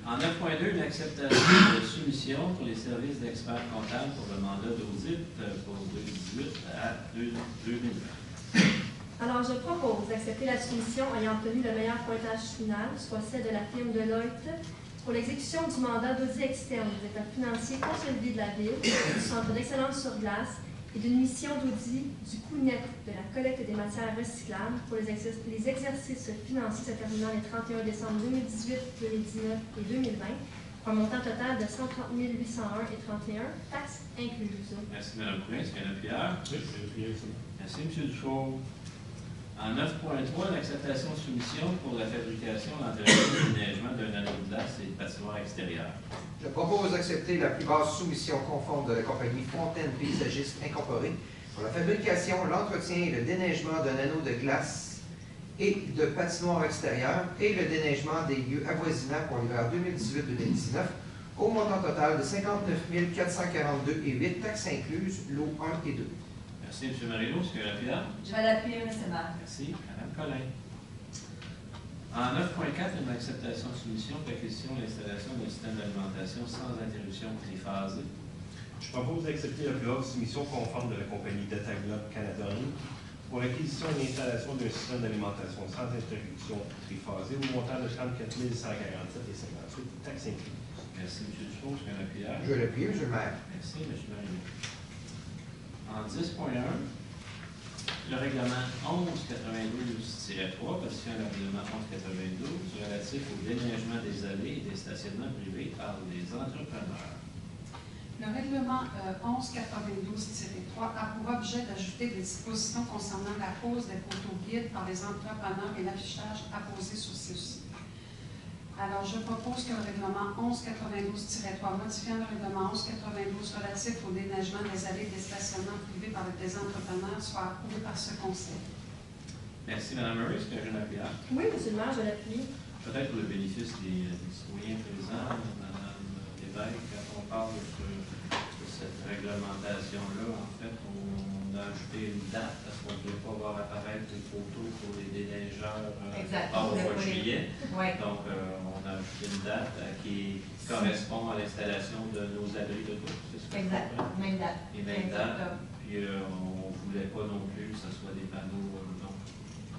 En 9.2, l'acceptation de soumission pour les services d'experts comptables pour le mandat d'audit pour 2018 à 2020. Alors, je propose d'accepter la soumission ayant obtenu le meilleur pointage final, soit celle de la firme Deloitte, pour l'exécution du mandat d'audit externe des états financiers consolidés de la Ville, du Centre d'excellence sur glace et d'une mission d'audit du coût net de la collecte des matières recyclables pour les exercices financiers se terminant les 31 décembre 2018, 2019 et 2020, pour un montant total de 130 801 et 31, taxes incluses. Merci, Mme Poulin. Est-ce qu'il y a un appuyeur? Oui, j'ai appuyé ça. Merci, M. Dufault. En 9.3, l'acceptation de soumission pour la fabrication, l'entretien et l'aménagement d'un anneau de glace et de patinoire extérieur. Je propose d'accepter la plus basse soumission conforme de la compagnie Fontaine Paysagiste Incorporée pour la fabrication, l'entretien et le déneigement d'un anneau de glace et de patinoire extérieure et le déneigement des lieux avoisinants pour l'hiver 2018-2019 au montant total de 59 442 et 8 taxes incluses, lots 1 et 2. Merci, M. Marino. Est-ce qu'il y a un appuyeur? Je vais l'appuyer, M. le maire. Merci. Mme Collin. En 9.4, une acceptation de soumission pour l'acquisition et l'installation d'un système d'alimentation sans interruption triphasé. Je propose d'accepter la plus haute soumission conforme de la compagnie Data Globe Canada Inc. pour l'acquisition et l'installation d'un système d'alimentation sans interruption triphasé au montant de 34 147 et 58 taxes incluses. Merci, M. Dufault. Est-ce qu'il y a un appuyeur? Je vais l'appuyer, M. le maire. Merci, M. Marino. En 10.1, le règlement 1192-3, position à le règlement 1192 relatif au déneigement des allées et des stationnements privés par les entrepreneurs. Le règlement 1192-3 a pour objet d'ajouter des dispositions concernant la pose des poteaux guides par les entrepreneurs et l'affichage apposé sur ceux-ci. Alors, je propose que le règlement 1192-3, modifiant le règlement 1192 relatif au déneigement des allées et des stationnements privés par des entrepreneurs, soit approuvé par ce Conseil. Merci, Mme Murray. Est-ce que j'ai un appuyeur? Oui, M. le maire, je l'appuie. Peut-être pour le bénéfice des citoyens présents, Mme Lévesque, quand on parle de cette réglementation-là, en fait, on a ajouté une date parce qu'on ne voulait pas voir apparaître des photos pour les déneigeurs au mois de juillet. Oui. Donc, on a ajouté une date qui correspond à l'installation de nos abris de tous. Exact. Même date. Et même date. Puis, on ne voulait pas non plus que ce soit des panneaux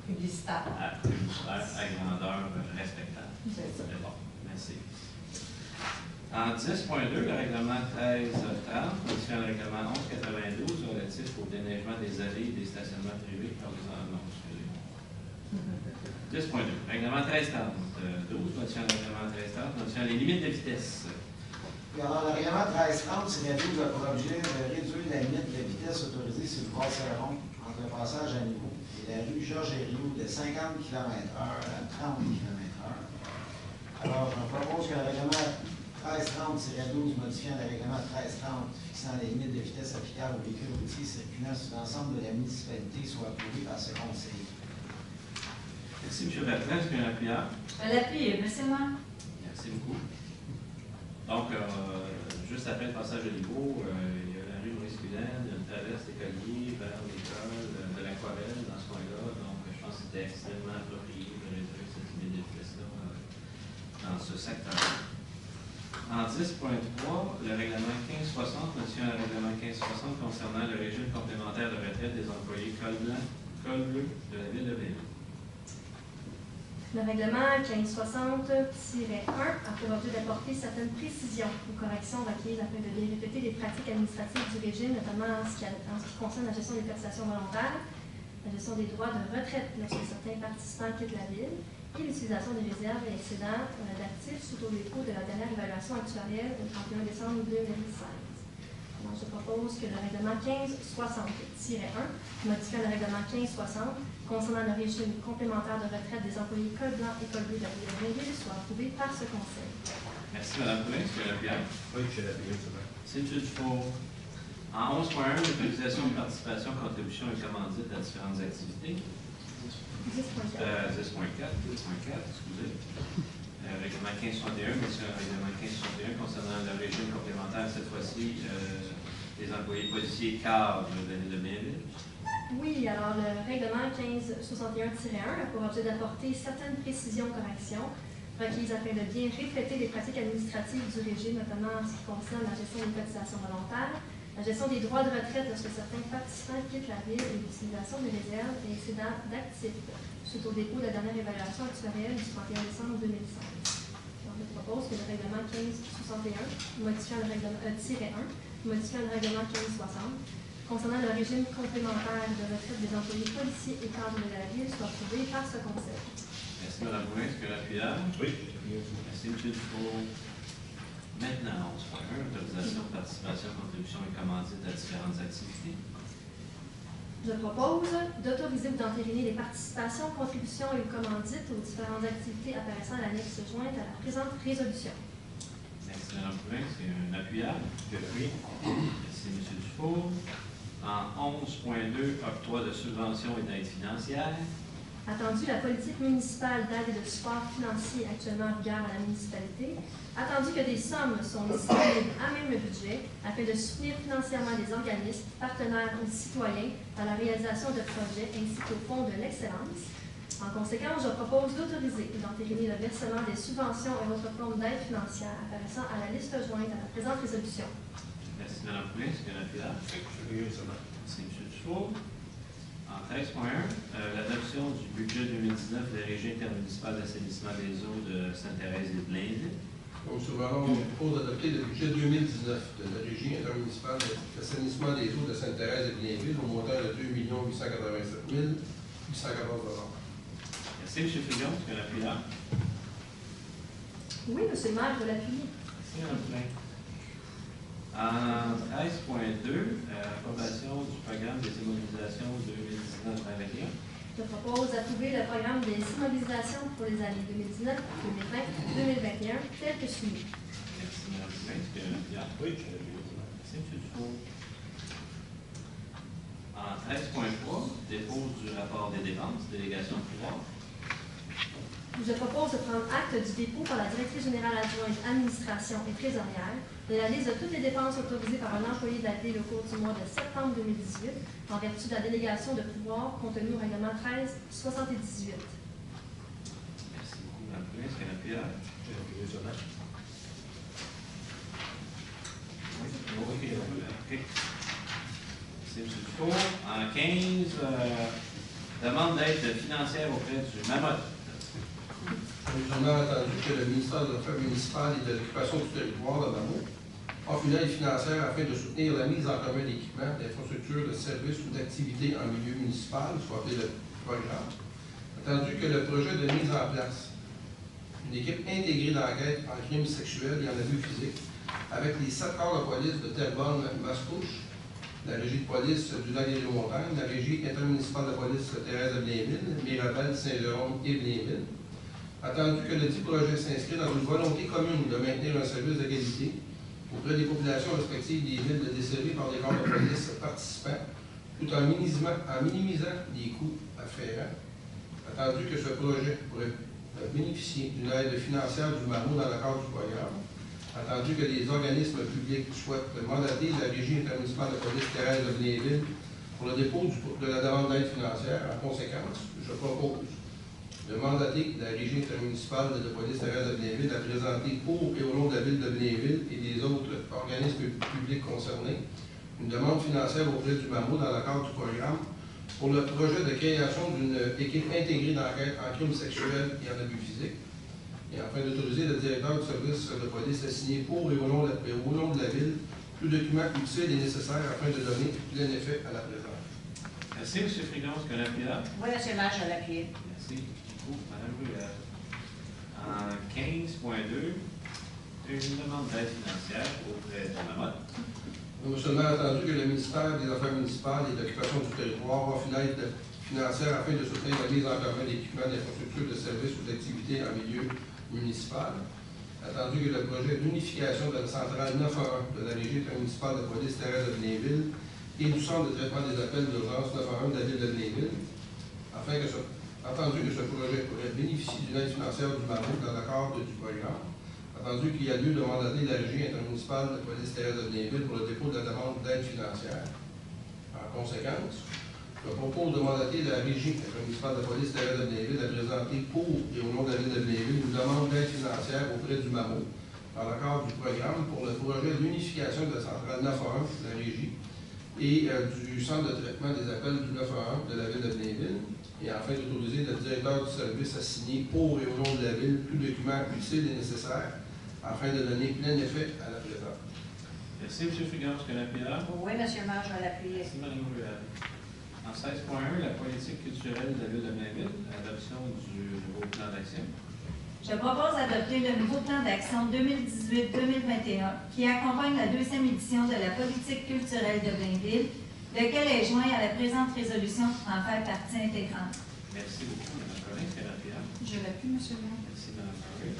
Publicitaire. à grandeur respectable. C'est ça. Bon, merci. En 10.2, le règlement 1330, modifiant le règlement 1192 relatif au déneigement des allées et des stationnements privés par les annonces. 10.2. Règlement 1330. 12. Modifiant le règlement 1330. Modifiant les limites de vitesse. Puis alors, le règlement 1330, c'est 12 a pour objet de réduire la limite de vitesse autorisée sur le Passeron entre le passage à niveau et la rue Georges-Herriot de 50 km/h à 30 km/h. Alors, je propose que le règlement 1330-12 modifiant le règlement 1330 fixant les limites de vitesse applicables aux véhicules routiers circulant sur l'ensemble de la municipalité soit approuvé par ce conseil. Merci, M. Bertrand. Est-ce qu'il y a un appuyeur? À l'appui, c'est moi. Merci beaucoup. Donc, juste après le passage de niveau, il y a la rue Maurice-Cullen, il y a une traverse d'écoliers vers l'école de l'Aquarelle dans ce coin-là. Donc, je pense que c'était extrêmement approprié de réduire cette limite de vitesse-là dans ce secteur. En 10.3, le règlement 1560, modifiant le règlement 1560 concernant le régime complémentaire de retraite des employés col blanc, col bleu de la ville de Ville. Le règlement 1560-1 a pour objet d'apporter certaines précisions aux corrections requises afin de bien répéter les pratiques administratives du régime, notamment en ce qui concerne la gestion des cotisations volontaires, la gestion des droits de retraite lorsque certains participants quittent la ville et l'utilisation des réserves et excédents d'actifs suite au dépôt de la dernière évaluation actuarielle au 31 décembre 2016. Alors, je propose que le règlement 1560-1, modifiant le règlement 1560, concernant le régime complémentaire de retraite des employés col blanc et col bleu de la ville de Blainville, soit approuvé par ce conseil. Merci, Mme Poulin. Est-ce qu'il y a un appuyeur? Oui, je suis l'appuyeur, c'est vrai. C'est M. Dufault. En 11.1, l'autorisation de participation, contribution et commandite à différentes activités. 10.4. 10.4, excusez. Règlement 1561, mais c'est un règlement 1561 concernant le régime complémentaire, cette fois-ci, des employés policiers cadres de la ville de Blainville. Oui, alors le règlement 1561-1 a pour objet d'apporter certaines précisions corrections requises afin de bien refléter les pratiques administratives du régime, notamment en ce qui concerne la gestion des cotisations volontaires, la gestion des droits de retraite lorsque certains participants quittent la ville et l'utilisation des réserves et excédents d'actifs suite au dépôt de la dernière évaluation actuarielle du 31 décembre 2016. Alors, je propose que le règlement 1561, modifiant le règlement 1, modifiant le règlement 1560, concernant le régime complémentaire de retraite des employés policiers et cadres de la ville soit approuvé par ce conseil. Merci, Mme Poulin. Est-ce que l'appuyeur? Oui. Merci, M. Dufault. Maintenant, 11.1, autorisation de participation, contribution et commandite à différentes activités. Je propose d'autoriser ou d'entériner les participations, contributions et commandites aux différentes activités apparaissant à l'annexe jointe à la présente résolution. Merci, Mme Poulin. Est-ce qu'il y a un appuyeur? Oui. Merci, M. Dufault. En 11.2, octroi de subventions et d'aide financière. Attendu la politique municipale d'aide et de support financier actuellement en vigueur à la municipalité, attendu que des sommes sont disponibles à même le budget afin de soutenir financièrement des organismes, partenaires ou citoyens dans la réalisation de projets ainsi qu'au fonds de l'excellence. En conséquence, je propose d'autoriser et d'entériner le versement des subventions et autres formes d'aide financière apparaissant à la liste jointe à la présente résolution. Merci, Mme Poulin. Est-ce qu'il y a un appuyeur? Oui, c'est vrai. Merci, M. Dufault. En 13.1, l'adoption du budget 2019 de la Régie intermunicipale d'assainissement des eaux de Sainte-Thérèse et de Blainville. Donc, sur le on propose d'adopter le budget 2019 de la Régie intermunicipale d'assainissement des eaux de Sainte-Thérèse et de Blainville au montant de 2 887 814 Merci, M. Fillon. Est-ce qu'il y a un appuyeur? Oui, M. le maire, je l'appuie. Merci, Mme Poulin. En 13.2, approbation du programme des immobilisations 2019-2021. Je propose d'approuver le programme des immobilisations pour les années 2019, 2020, 2021, tel que suivi. Merci, Mme Poulin. Est-ce qu'il y a un appuyeur? Oui, je suis l'appuyeur. Merci, M. Dufault. En 13.3, dépôt du rapport des dépenses, délégation de pouvoir. Je propose de prendre acte du dépôt par la directrice générale adjointe administration et trésorière de la liste de toutes les dépenses autorisées par un employé de la ville au cours du mois de septembre 2018 en vertu de la délégation de pouvoir contenue au règlement 1378. Merci beaucoup, Mme Poulin. Est-ce qu'il y a un appuyeur? Je suis l'appuyeur sur la. OK. C'est M. Dufault. En 15, demande d'aide financière auprès du MAMOT. On a entendu que le ministère des Affaires municipales et de l'occupation du territoire de l'AMO offre une aide financière afin de soutenir la mise en commun d'équipements, d'infrastructures, de services ou d'activités en milieu municipal, soit appelé le programme. Attendu que le projet de mise en place d'une équipe intégrée d'enquête en crimes sexuels et en abus physiques, avec les 7 corps de police de Terrebonne, Mascouche, la régie de police du Lac-des-Montagne, la régie intermunicipale de police Thérèse de Blainville, Mirabel, Saint-Jérôme et Blainville. Attendu que le dit projet s'inscrit dans une volonté commune de maintenir un service de qualité auprès des populations respectives des villes desservies par des corps de police participants, tout en minimisant les coûts afférents. Attendu que ce projet pourrait bénéficier d'une aide financière du MAMO dans le cadre du programme, attendu que les organismes publics souhaitent mandater la Régie intermunicipale de police Thérèse de Blainville pour le dépôt de la demande d'aide financière, en conséquence, je propose de mandater la Régie intermunicipale de police Thérèse de Blainville à présenter pour et au nom de la ville de Blainville et des autres organismes publics concernés une demande financière auprès du MAMO dans le cadre du programme pour le projet de création d'une équipe intégrée d'enquête en crimes sexuels et en abus physiques, et afin d'autoriser le directeur du service de police à signer pour et au nom de la ville tout document utile et nécessaire afin de donner plein effet à la présente. Merci, M. Frigon. Est-ce qu'on appuie là? Oui, M. le maire, je l'appuie. Merci. Mme Bruyère. En 15.2, une demande d'aide financière auprès de la MAMOT. Monsieur le maire, attendu que le ministère des Affaires municipales et de l'occupation du territoire offre une aide financière afin de soutenir la mise en commun d'équipements, d'infrastructures, de services ou d'activités en milieu municipal. Attendu que le projet d'unification de la centrale 911 de la Régie intermunicipale de police Thérèse de Blainville et du centre de traitement des appels d'urgence 911 de la ville de Blainville, attendu que ce projet pourrait bénéficier d'une aide financière du MAMO dans le cadre du programme, attendu qu'il y a lieu de mandater la Régie intermunicipale de police Thérèse de Blainville pour le dépôt de la demande d'aide financière. En conséquence, je propose de mandater la Régie intermunicipale de police Thérèse de Blainville à présenter pour et au nom de la ville de Blainville une demande d'aide financière auprès du MAMO dans le cadre du programme pour le projet d'unification de la centrale 911 de la Régie et du centre de traitement des appels du 911 de la ville de Blainville, et afin d'autoriser le directeur du service à signer pour et au nom de la ville tout document utile et nécessaire afin de donner plein effet à la présente. Merci, M. Frigon. Est-ce qu'on appuie là? Oui, M. le maire, je l'appuie. Merci, Mme Bruyère. En 16.1, la politique culturelle de la ville de Blainville, l'adoption du nouveau plan d'action. Je propose d'adopter le nouveau plan d'action 2018-2021 qui accompagne la 2e édition de la politique culturelle de Blainville, lequel est joint à la présente résolution pour en faire partie intégrante. Merci beaucoup, Mme Collin. Est-ce qu'elle appuie là? Je l'appuie, M. le maire. Merci, Mme Collin.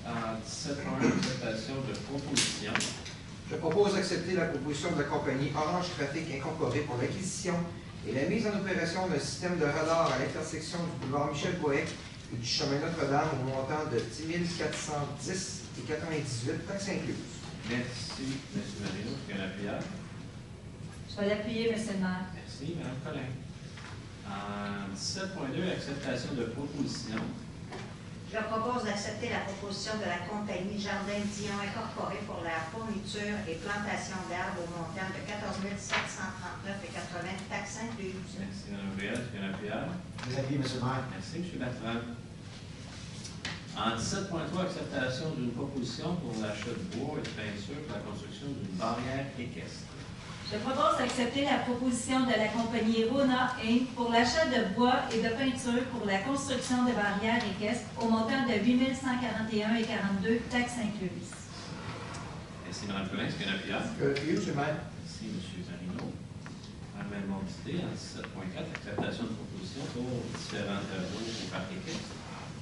En 17.1, acceptation de proposition. Je propose d'accepter la proposition de la compagnie Orange Trafic Incorporée pour l'acquisition et la mise en opération d'un système de radar à l'intersection du boulevard Michel-Bohec et du chemin Notre-Dame au montant de 10 410 et 98 taxes incluses. Merci, M. Marino. Est-ce qu'elle appuie là? Je vais l'appuyer, M. le maire. Merci, Mme Collin. En 17.2, acceptation de proposition. Je propose d'accepter la proposition de la compagnie Jardin Dion Incorporée pour la fourniture et plantation d'arbres au montant de 14 739 et 80 taxes incluses. Merci, Mme Bruyère. Est-ce qu'elle appuie là? Je l'appuie, M. le maire. Merci, M. Bertrand. En 17.3, acceptation d'une proposition pour l'achat de bois et de peinture pour la construction d'une barrière équestre. Je propose d'accepter la proposition de la compagnie Rona Inc. pour l'achat de bois et de peinture pour la construction de barrières équestres au montant de 8 141 et 42 taxes incluses. Merci, Mme Collin. Est-ce qu'elle appuie là? Oui, M. le maire. Merci, M. Marino. En même entité, en 17.4, acceptation de proposition pour différents travaux au parc équestre.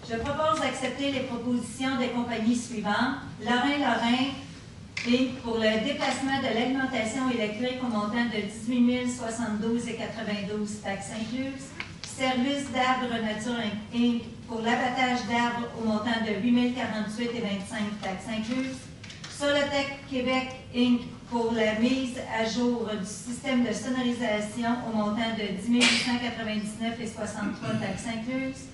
Je propose d'accepter les propositions des compagnies suivantes. Lorrain Inc. pour le déplacement de l'alimentation électrique au montant de 18 072 et 92 taxes incluses. Service d'arbres nature Inc. pour l'abattage d'arbres au montant de 8 048 et 25 taxes incluses. Solotech Québec Inc. pour la mise à jour du système de sonorisation au montant de 10 899 et 63 taxes incluses.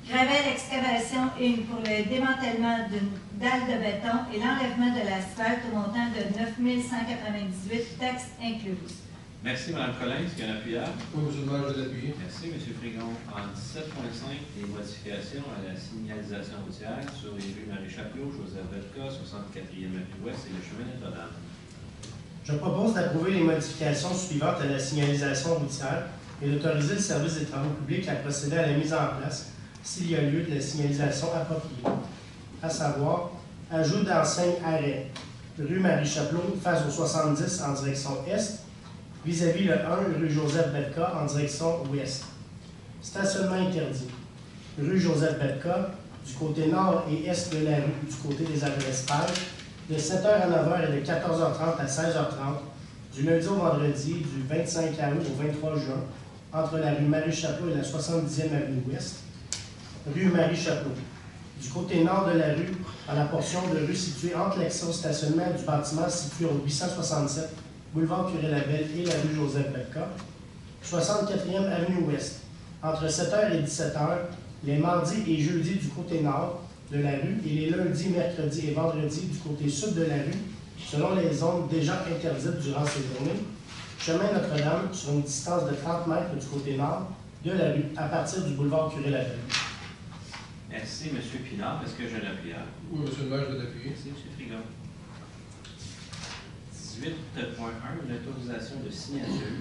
Gravel Excavation Inc. pour le démantèlement d'une dalle de béton et l'enlèvement de l'asphalte au montant de 9 198 taxes incluses. Merci, Mme Collin. Est-ce qu'il y a un appuyeur? Oui, M. le maire, je vais l'appuyer. Merci, M. Frigon. En 17.5, les modifications à la signalisation routière sur les rues Marie-Chapelot, Joseph-Velka, 64e avenue Ouest et le chemin Notre-Dame. Je propose d'approuver les modifications suivantes à la signalisation routière et d'autoriser le service des travaux publics à procéder à la mise en place, s'il y a lieu, de la signalisation appropriée, à savoir ajout d'enseignes arrêt, rue Marie-Chapelot, face au 70 en direction est, vis-à-vis le 1, rue Joseph-Belka en direction ouest. Stationnement interdit. Rue Joseph-Belka, du côté nord et est de la rue, du côté des adresses-pages, de 7h à 9h et de 14h30 à 16h30, du lundi au vendredi, du 25 août au 23 juin, entre la rue Marie-Chapelot et la 70e avenue ouest. Rue Marie-Chapelot. Du côté nord de la rue, à la portion de rue située entre l'accès au stationnement du bâtiment situé au 867, boulevard Curé-Labelle et la rue Joseph-Belka. 64e avenue ouest. Entre 7h et 17h, les mardis et jeudis du côté nord de la rue et les lundis, mercredis et vendredis du côté sud de la rue, selon les zones déjà interdites durant ces journées. Chemin Notre-Dame, sur une distance de 30 mètres du côté nord de la rue, à partir du boulevard Curé-Labelle. Merci, M. Pinard. Est-ce que j'ai la prière? Oui, M. le maire, je vais l'appuyer. Merci, M. Frigon. 18.1, l'autorisation de signature.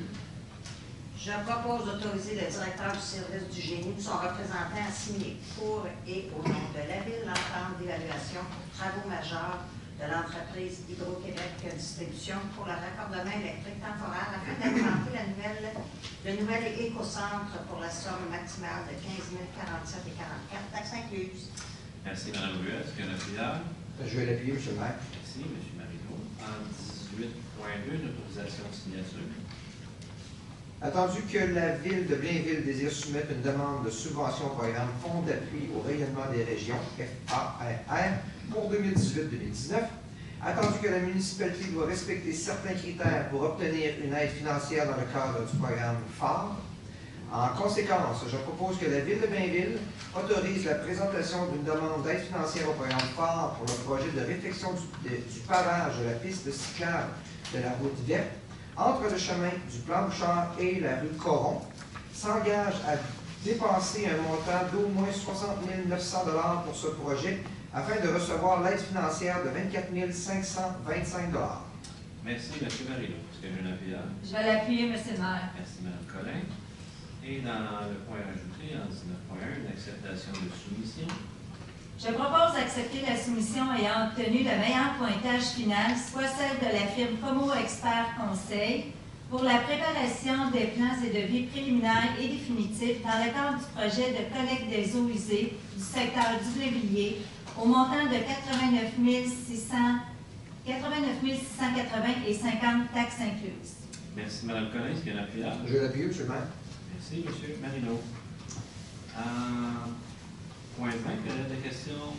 Je propose d'autoriser le directeur du service du génie ou son représentant à signer pour et au nom de la Ville l'entente d'évaluation pour travaux majeurs de l'entreprise Hydro-Québec Distribution pour le raccordement électrique temporaire afin d'alimenter le nouvel éco-centre pour la somme maximale de 15 047 et 44, taxes incluses. Merci, Mme Ruel. Est-ce qu'il y a une prière? Je vais l'appuyer, M. le maire. Merci, M. Marino. En 18.2, l'autorisation de signature. Attendu que la Ville de Blainville désire soumettre une demande de subvention au programme Fonds d'appui au rayonnement des régions, FARR, pour 2018-2019, attendu que la municipalité doit respecter certains critères pour obtenir une aide financière dans le cadre du programme FAR, en conséquence, je propose que la Ville de Blainville autorise la présentation d'une demande d'aide financière au programme FAR pour le projet de réfection du pavage de la piste cyclable de la route verte entre le chemin du Plan Bouchard et la rue Coron, s'engage à dépenser un montant d'au moins 60 900 $ pour ce projet afin de recevoir l'aide financière de 24 525 $. Merci, M. Marino. Est-ce que j'ai une prière? Je vais l'appuyer, M. le maire. Merci, Mme Collin. Et dans le point rajouté, en 19.1, une acceptation de soumission. Je propose d'accepter la soumission ayant obtenu le meilleur pointage final, soit celle de la firme Como Expert Conseil, pour la préparation des plans et devis préliminaires et définitifs dans le cadre du projet de collecte des eaux usées du secteur du Blévilliers au montant de 89 680 et 50 taxes incluses. Merci, Mme Collin. Est-ce qu'il y a une prière? Je vais l'appuyer, M. le maire. Merci, M. Marino. Point 20, il y a des questions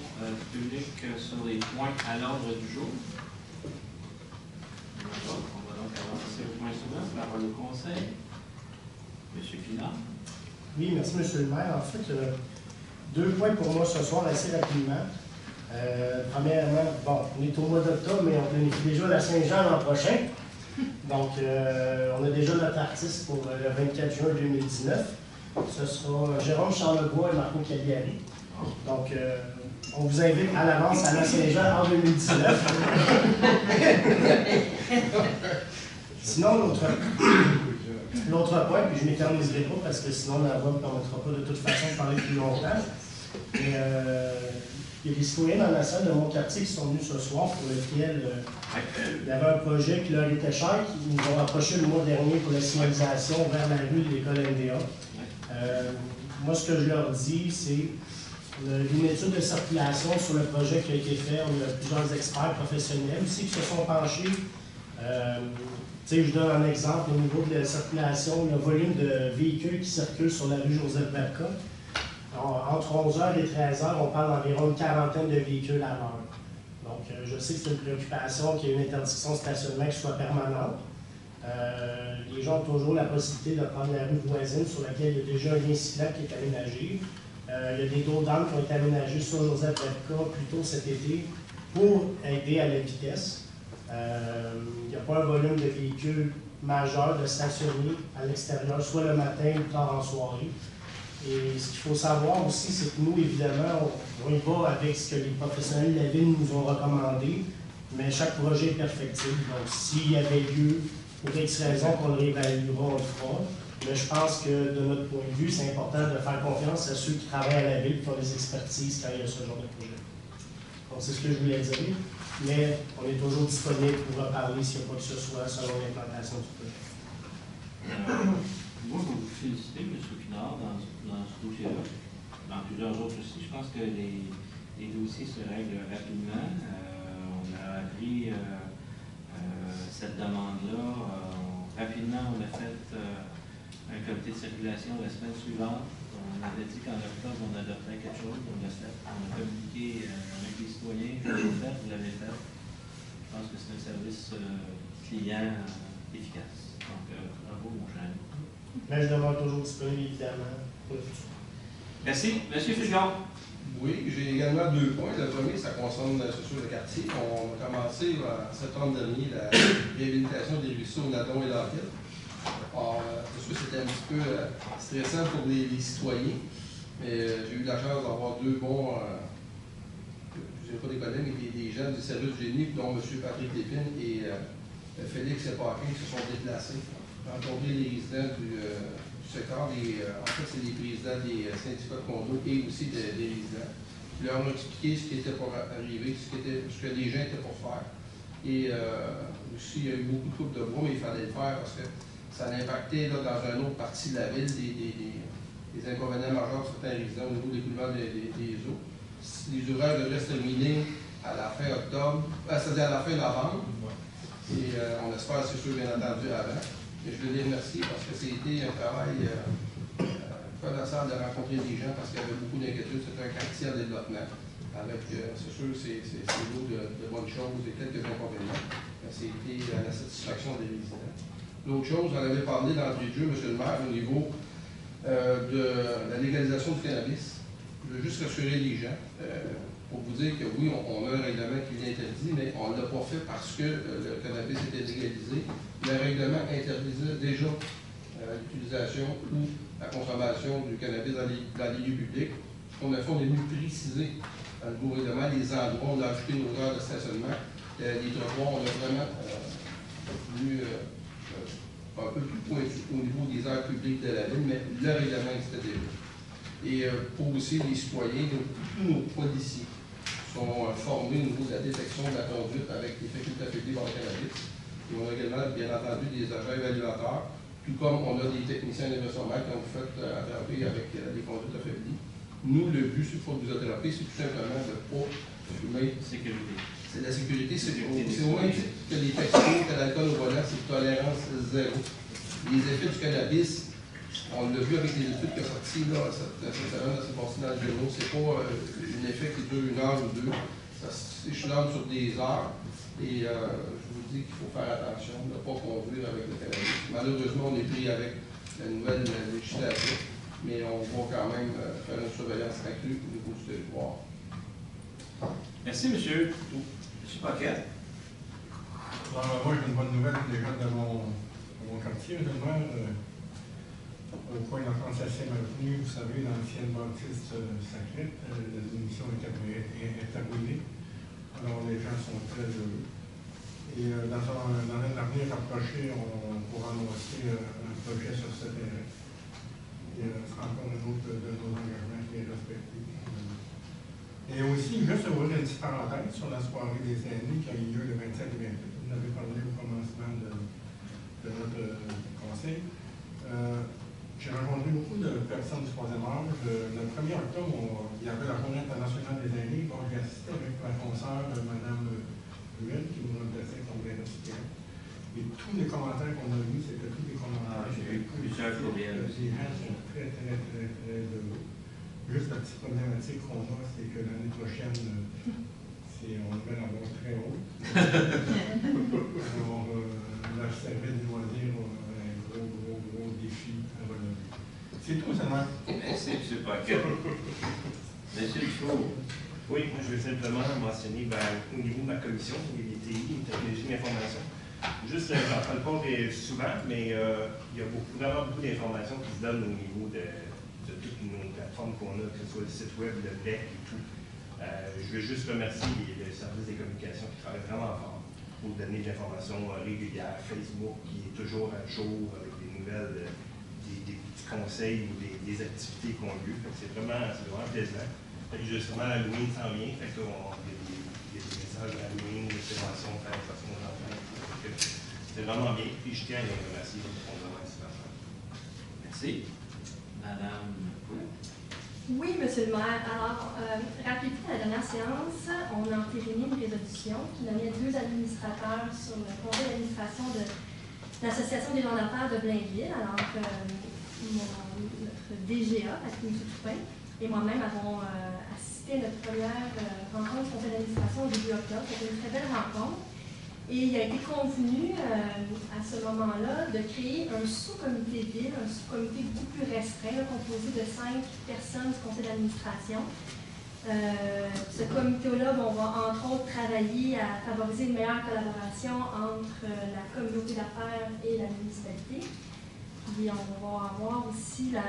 publiques sur les points à l'ordre du jour. D'accord. On va donc avancer au point suivant. Parole au conseil. M. Pinard. Oui, merci, M. le maire. En fait, deux points pour moi ce soir, assez rapidement. Premièrement, bon, on est au mois d'octobre, mais on planifie déjà la Saint-Jean l'an prochain. Donc, on a déjà notre artiste pour le 24 juin 2019. Ce sera Jérôme Charlebois et Marco Cagliari. Donc, on vous invite à l'avance à la Saint-Jean en 2019. Sinon, l'autre point, puis je ne m'éterniserai pas parce que sinon la voix ne me permettra pas de toute façon de parler plus longtemps. Mais, il y a des citoyens dans la salle de mon quartier qui sont venus ce soir pour lequel il y avait un projet qui leur était cher, qui nous ont approché le mois dernier pour la signalisation vers la rue de l'école NDA. Moi, ce que je leur dis, c'est une étude de circulation sur le projet qui a été fait. On a plusieurs experts professionnels aussi qui se sont penchés. Je donne un exemple au niveau de la circulation, le volume de véhicules qui circulent sur la rue Joseph-Belka. Entre 11h et 13h, on parle d'environ une quarantaine de véhicules à l'heure. Donc, je sais que c'est une préoccupation qu'il y ait une interdiction de stationnement qui soit permanente. Les gens ont toujours la possibilité de prendre la rue voisine sur laquelle il y a déjà un lien cyclable qui est aménagé. Il y a des dos d'âne qui ont été aménagés sur Joseph-Belka plus tôt cet été pour aider à la vitesse. Il n'y a pas un volume de véhicules majeur de stationner à l'extérieur, soit le matin ou tard en soirée. Et ce qu'il faut savoir aussi, c'est que nous, évidemment, on y va avec ce que les professionnels de la ville nous ont recommandé, mais chaque projet est perfectible. Donc, s'il y avait lieu, pour X raison qu'on le réévaluera, on le fera. Mais je pense que de notre point de vue, c'est important de faire confiance à ceux qui travaillent à la ville, qui font des expertises quand il y a ce genre de projet. Donc c'est ce que je voulais dire, mais on est toujours disponible pour en parler s'il n'y a pas que ce soit selon l'implantation du projet. Moi, je veux vous féliciter, M. Pinard, dans ce dossier-là. Dans plusieurs autres aussi, je pense que les dossiers se règlent rapidement. On a appris cette demande-là. Rapidement, on a fait un comité de circulation la semaine suivante. On avait dit qu'en octobre, on adopterait quelque chose. On l'a fait. On a communiqué avec les citoyens. Je l'ai fait, vous l'avez fait. Je pense que c'est un service client efficace. Donc, bravo, mon cher. Mais je demeure toujours disponible, évidemment, pour le futur. Merci. Monsieur Fouchon. Oui, j'ai également 2 points. Le premier, ça concerne sur le quartier. On a commencé en septembre dernier la réhabilitation des ruisseaux Nadon et Laquette. C'est sûr que c'était un petit peu stressant pour les citoyens, mais j'ai eu la chance d'avoir 2 bons, je ne dirais pas des collègues, mais des gens du service du génie, dont M. Patrick Lépine et Félix Paquin, qui se sont déplacés, rencontrer les résidents du secteur. En fait, c'est les présidents des syndicats de condos et aussi des résidents. Ils leur ont expliqué ce qui était pour arriver, ce que les gens étaient pour faire. Et aussi, il y a eu beaucoup de coupes de bois, mais il fallait le faire parce que ça a impacté là, dans une autre partie de la ville des inconvénients majeurs de certains résidents au niveau de l'écoulement des eaux. Les ouvrages devraient se terminer à la fin octobre, c'est-à-dire à la fin novembre. Et on espère, c'est sûr, bien entendu, avant. Et je veux les remercier parce que c'était un travail colossal de rencontrer des gens parce qu'il y avait beaucoup d'inquiétudes. C'était un quartier en développement. Avec, c'est sûr, c'est l'eau de bonnes choses et quelques inconvénients. C'était la satisfaction des résidents. L'autre chose, on avait parlé d'entrée de jeu, M. le maire, au niveau de la légalisation du cannabis. Je veux juste rassurer les gens pour vous dire que oui, on a un règlement qui l'interdit, mais on ne l'a pas fait parce que le cannabis était légalisé. Le règlement interdisait déjà l'utilisation ou la consommation du cannabis dans les lieux publics. Ce qu'on a fait, on est venu préciser dans le nouveau règlement les endroits, on a ajouté nos heures de stationnement, les trottoirs, on a vraiment venu un peu plus pointu au niveau des heures publiques de la ville, mais le règlement existait déjà. Et pour aussi les citoyens, tous nos policiers sont formés au niveau de la détection de la conduite avec les facultés affectées par le cannabis. Et on a également, bien entendu, des agents évaluateurs, tout comme on a des techniciens d'investissement qui ont fait attraper avec les conduites affaiblies. Nous, le but, c'est pour vous attraper, c'est tout simplement de ne pas fumer. Sécurité. C'est la sécurité, c'est moins que les textos, que l'alcool au volant, c'est tolérance zéro. Les effets du cannabis, on l'a vu avec les études qui sont sorties là, cette semaine, c'est passé dans le journal, c'est pas un effet qui dure 1 heure ou 2, ça s'échelonne sur des heures. Et je vous dis qu'il faut faire attention de ne pas conduire avec le cannabis. Malheureusement, on est pris avec la nouvelle législation, mais on va quand même faire une surveillance accrue au niveau du territoire. Merci, monsieur. Monsieur Paquet. Moi, j'ai une bonne nouvelle déjà de mon quartier. Le maire, au point de la Française Avenue, vous savez, l'ancienne bâtisse sacrée, la démission est terminée. Alors, les gens sont très heureux. Et dans un avenir rapproché, on pourra annoncer un projet sur ce terrain. Et c'est encore un autre de nos engagements qui est respecté. Et aussi, juste ouvrir une petite parenthèse sur la soirée des aînés qui a eu lieu le 27 et 28. Vous en avez parlé au commencement de notre conseil. J'ai rencontré beaucoup de personnes du 3e âge. Le 1er octobre, il y avait la Journée internationale des aînés. Bon, j'ai assisté avec ma consoeur, Mme Ruel, qui nous remplaçait comme bien récipiente. Et tous les commentaires qu'on a vus, c'était tous les commentaires. J'ai eu plusieurs courriels. Les gens sont très heureux. Juste la petite problématique qu'on a, c'est que l'année prochaine, on devrait l'avoir très haut. Alors, la service des loisirs a un gros défi à relever. C'est tout, ça marche. Merci, M. Paquet. Monsieur Dufault. Oui, moi je veux simplement mentionner au niveau de ma commission, les TI, technologie de l'information. Juste, j'en parle pas souvent, mais il y a vraiment beaucoup d'informations qui se donnent au niveau de toutes nos plateformes qu'on a, que ce soit le site web, le BEC et tout. Je veux juste remercier le service des communications qui travaille vraiment fort pour donner de l'information régulière. Facebook qui est toujours à jour avec des nouvelles des conseils ou des activités qu'on a eues. C'est vraiment plaisant. Fait que justement, Halloween s'en vient. Fait que là, il y a des messages Halloween, des préventions, faire attention aux enfants. C'est vraiment bien. Puis je tiens à les remercier profondément. Merci. Madame Poulet. Oui, Monsieur le maire. Alors, rappelez-vous, à la dernière séance, on a entériné une résolution qui nommait 2 administrateurs sur le conseil d'administration de l'Association des gens d'affaires de Blainville. Alors, notre DGA, M. Toupin, et moi-même avons assisté à notre première rencontre du conseil d'administration au début octobre. C'était une très belle rencontre. Et il a été convenu à ce moment-là de créer un sous-comité ville, un sous-comité beaucoup plus restreint, composé de 5 personnes du conseil d'administration. Ce comité-là, on va entre autres travailler à favoriser une meilleure collaboration entre la communauté d'affaires et la municipalité. Puis on va avoir aussi le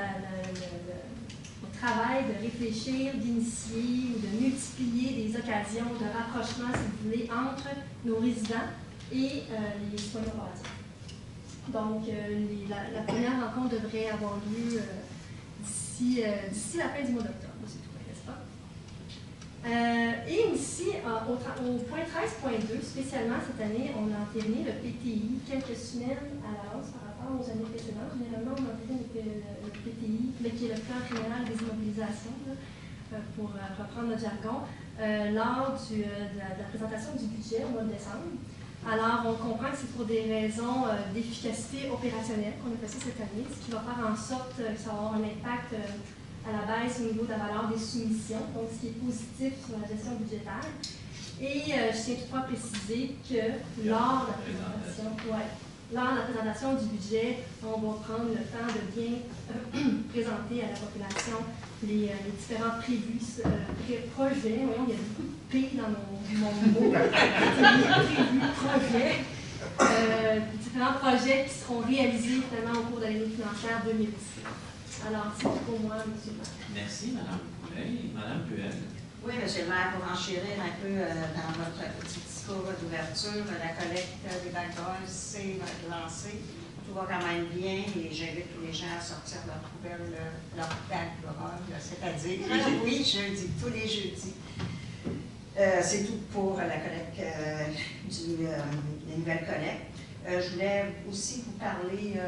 travail de réfléchir, d'initier ou de multiplier des occasions de rapprochement, si vous voulez, entre nos résidents et les citoyens opérateurs. Donc, la première rencontre devrait avoir lieu d'ici la fin du mois d'octobre, c'est tout, n'est-ce pas? Et aussi, au point 13.2, spécialement cette année, on a entériné le PTI quelques semaines à l'avance par rapport aux années précédentes. Généralement, on entérine le PTI, qui est le plan général des immobilisations, là, pour reprendre notre jargon, lors de la présentation du budget au mois de décembre. Alors, on comprend que c'est pour des raisons d'efficacité opérationnelle qu'on a fait ça cette année, ce qui va faire en sorte que ça va avoir un impact à la baisse au niveau de la valeur des soumissions, donc ce qui est positif sur la gestion budgétaire. Et je tiens toutefois à préciser que lors de la présentation du budget, on va prendre le temps de bien présenter à la population les différents projets. Voyons, il y a beaucoup de P dans mon mot. Projets. Différents projets qui seront réalisés finalement au cours de l'année financière 2017. Alors, c'est tout pour moi, M. le maire. Merci, Mme Poulet. Mme Puel. Oui, M. le maire, pour enchérir un peu dans votre petit discours d'ouverture, la collecte des backdoors s'est lancée. Tout va quand même bien et j'invite tous les gens à sortir leur poubelle, leur backdoor, c'est-à-dire, oui, jeudi, tous les jeudis. C'est tout pour la collecte des nouvelles collectes. Je voulais aussi vous parler,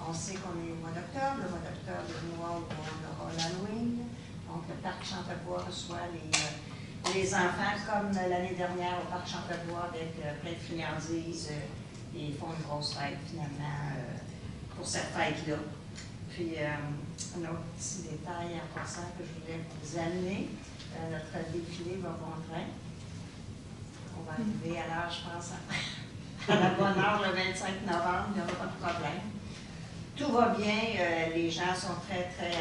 on sait qu'on est au mois d'octobre. Le mois d'octobre est le mois où on aura l'Halloween. Donc, le parc Chantepoix reçoit les enfants, comme l'année dernière au parc Chantepoix, avec plein de friandises. Et ils font une grosse fête, finalement, pour cette fête-là. Puis, un autre petit détail en passant que je voulais vous amener. Notre défilé va bon train. On va arriver à l'heure, je pense, à la bonne heure, le 25 novembre, il n'y aura pas de problème. Tout va bien, les gens sont très, très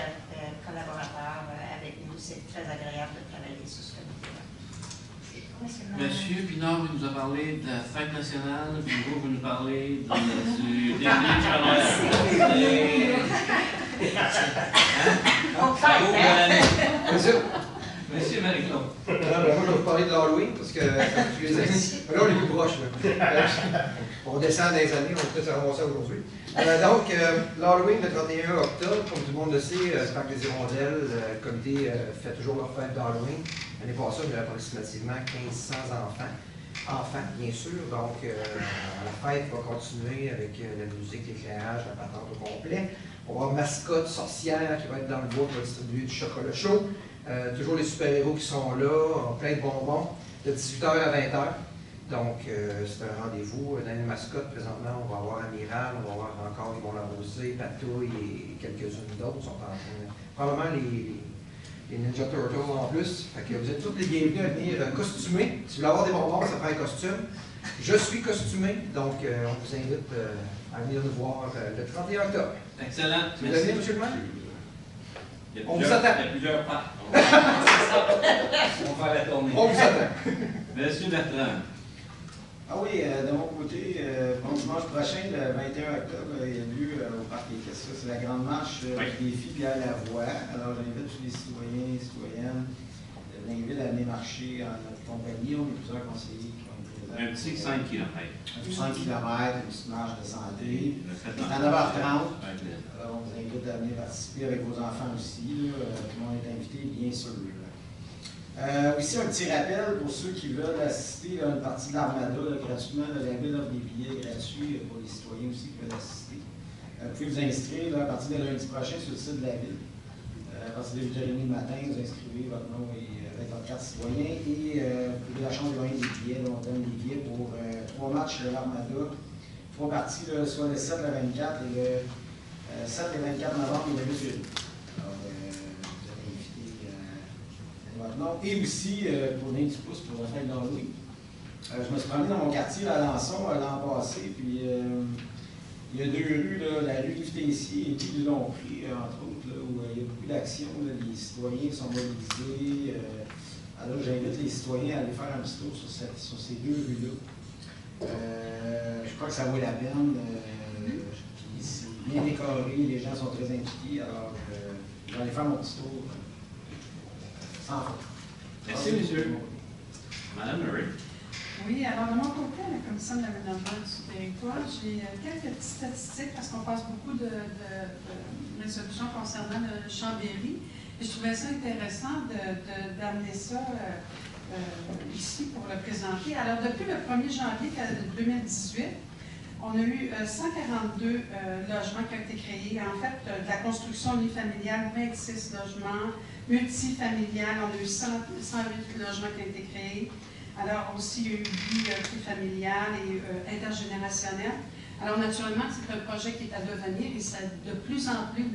collaborateurs avec nous. C'est très agréable de travailler sur ce comité-là. Monsieur Pinard nous a parlé de la fête nationale, puis vous nous parlez du défilé scolaire. Monsieur Marie-Claude. Moi, je vais vous parler de l'Halloween, parce que là, on est plus proche. On descend dans les années, on peut se ramasser aujourd'hui. Donc, l'Halloween, le 31 octobre, comme tout le monde le sait, le Parc des Hirondelles, le comité fait toujours leur fête d'Halloween. L'année passée, on avait approximativement 1500 enfants, bien sûr. Donc, la fête va continuer avec la musique, l'éclairage, la patente au complet. On va avoir mascotte sorcière qui va être dans le bois pour distribuer du chocolat chaud. Toujours les super-héros qui sont là, en plein de bonbons, de 18h à 20h. Donc, c'est un rendez-vous. Dans les mascottes, présentement, on va avoir Amiral, on va avoir encore Yvon Larosé, Patouille et quelques-unes d'autres. Sont en train, probablement les Ninja Turtles en plus. Fait que vous êtes tous les bienvenus à venir costumés. Si vous voulez avoir des bonbons, ça prend un costume. Je suis costumé, donc on vous invite à venir nous voir le 31 octobre. Excellent. Vous venez, M. le maire? On vous attend. attend. Il y a plusieurs parts. On va la tournée. On vous attend. Monsieur Bertrand. Ah oui, de mon côté, bon, dimanche prochain, le 21 octobre, il y a lieu au Parc des Caisses. C'est la grande marche du défi Pierre Lavoie. Alors, j'invite tous les citoyens et citoyennes de Blainville à venir marcher en notre compagnie. On est plusieurs conseillers qui vont être Un petit 5 km. Un petit 5 km, une petite marche de santé. C'est C'est à 9h30. Alors, on vous invite à venir participer avec vos enfants aussi. Là. Tout le monde est invité, bien sûr. Aussi, un petit rappel pour ceux qui veulent assister à une partie de l'Armada gratuitement. La ville offre des billets gratuits pour les citoyens aussi qui veulent assister. Vous pouvez vous inscrire là, à partir de lundi prochain sur le site de la ville. À partir de 8h30 le matin, vous inscrivez votre nom et avec votre carte citoyen et vous avez la chance de gagner des billets. Là, on donne des billets pour 3 matchs de l'Armada, 3 parties, là, soit le 7, le 24 et le 7 et 24 novembre et le 8 février. Alors, vous êtes invités à votre nom. Et aussi, pour donner du pouce pour la fête d'Halloween. Je me suis promené dans mon quartier à Alençon l'an passé, puis il y a 2 rues, là, la rue Yves Tessier et puis Longpré, entre autres, là, où il y a beaucoup d'actions. Les citoyens sont mobilisés. Alors, j'invite les citoyens à aller faire un petit tour sur ces 2 rues-là. Je crois que ça vaut la peine. C'est bien décoré, les gens sont très impliqués. Alors, je vais aller faire mon petit tour. Sans faute. Merci, monsieur. Madame Murray. Oui, alors de mon côté, à la Commission de l'aménagement du territoire, j'ai quelques petites statistiques parce qu'on passe beaucoup de résolutions concernant le Chambéry. Et je trouvais ça intéressant d'amener ça ici pour le présenter. Alors, depuis le 1er janvier 2018, on a eu 142 logements qui ont été créés. En fait, de la construction unifamiliale, 26 logements, multifamiliales, on a eu 108 logements qui ont été créés. Alors aussi, il y a eu vie familiale et intergénérationnelle. Alors naturellement, c'est un projet qui est à devenir et ça, de plus en plus,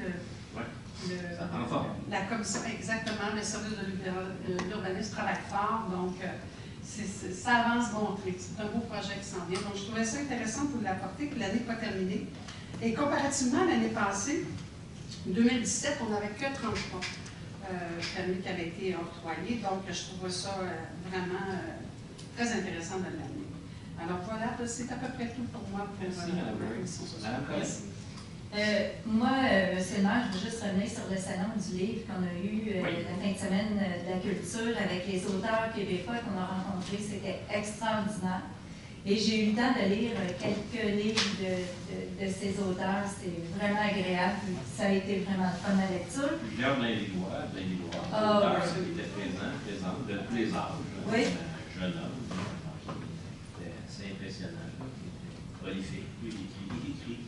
la commission, exactement, le service de l'urbanisme travaille fort, donc ça avance bon truc. C'est un beau projet qui s'en vient. Donc je trouvais ça intéressant pour l'apporter, puis l'année n'est pas terminée. Et comparativement à l'année passée, 2017, on n'avait que 33 permis qui avaient été octroyés, donc je trouve ça vraiment très intéressant de l'année. Alors voilà, c'est à peu près tout pour moi pour la commission sociale. Merci. Moi, monsieur le maire, je veux juste revenir sur le salon du livre qu'on a eu la fin de semaine de la culture avec les auteurs québécois qu'on a rencontrés. C'était extraordinaire. Et j'ai eu le temps de lire quelques livres de ces auteurs. C'était vraiment agréable. Ça a été vraiment fun à lecture. Plusieurs Blain-Villois, auteurs qui étaient présents de tous les âges. Oui. Un jeune homme, c'était assez impressionnant. Prolifique, lui, il écrit.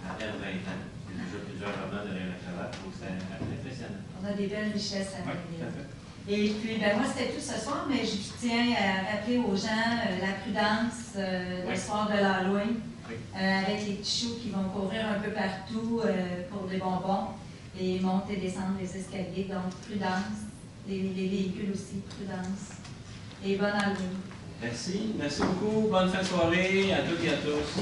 À peine 20 ans. Il y a déjà plusieurs romans derrière la cravate, donc c'est impressionnant. On a des belles richesses à lire. lire. Et puis, moi, c'était tout ce soir, mais je tiens à rappeler aux gens la prudence le soir de l'Halloween, avec les petits choux qui vont courir un peu partout pour des bonbons et monter et descendre les escaliers. Donc, prudence. Les véhicules aussi, prudence. Et bonne Halloween. Merci. Merci beaucoup. Bonne fin de soirée à toutes et à tous.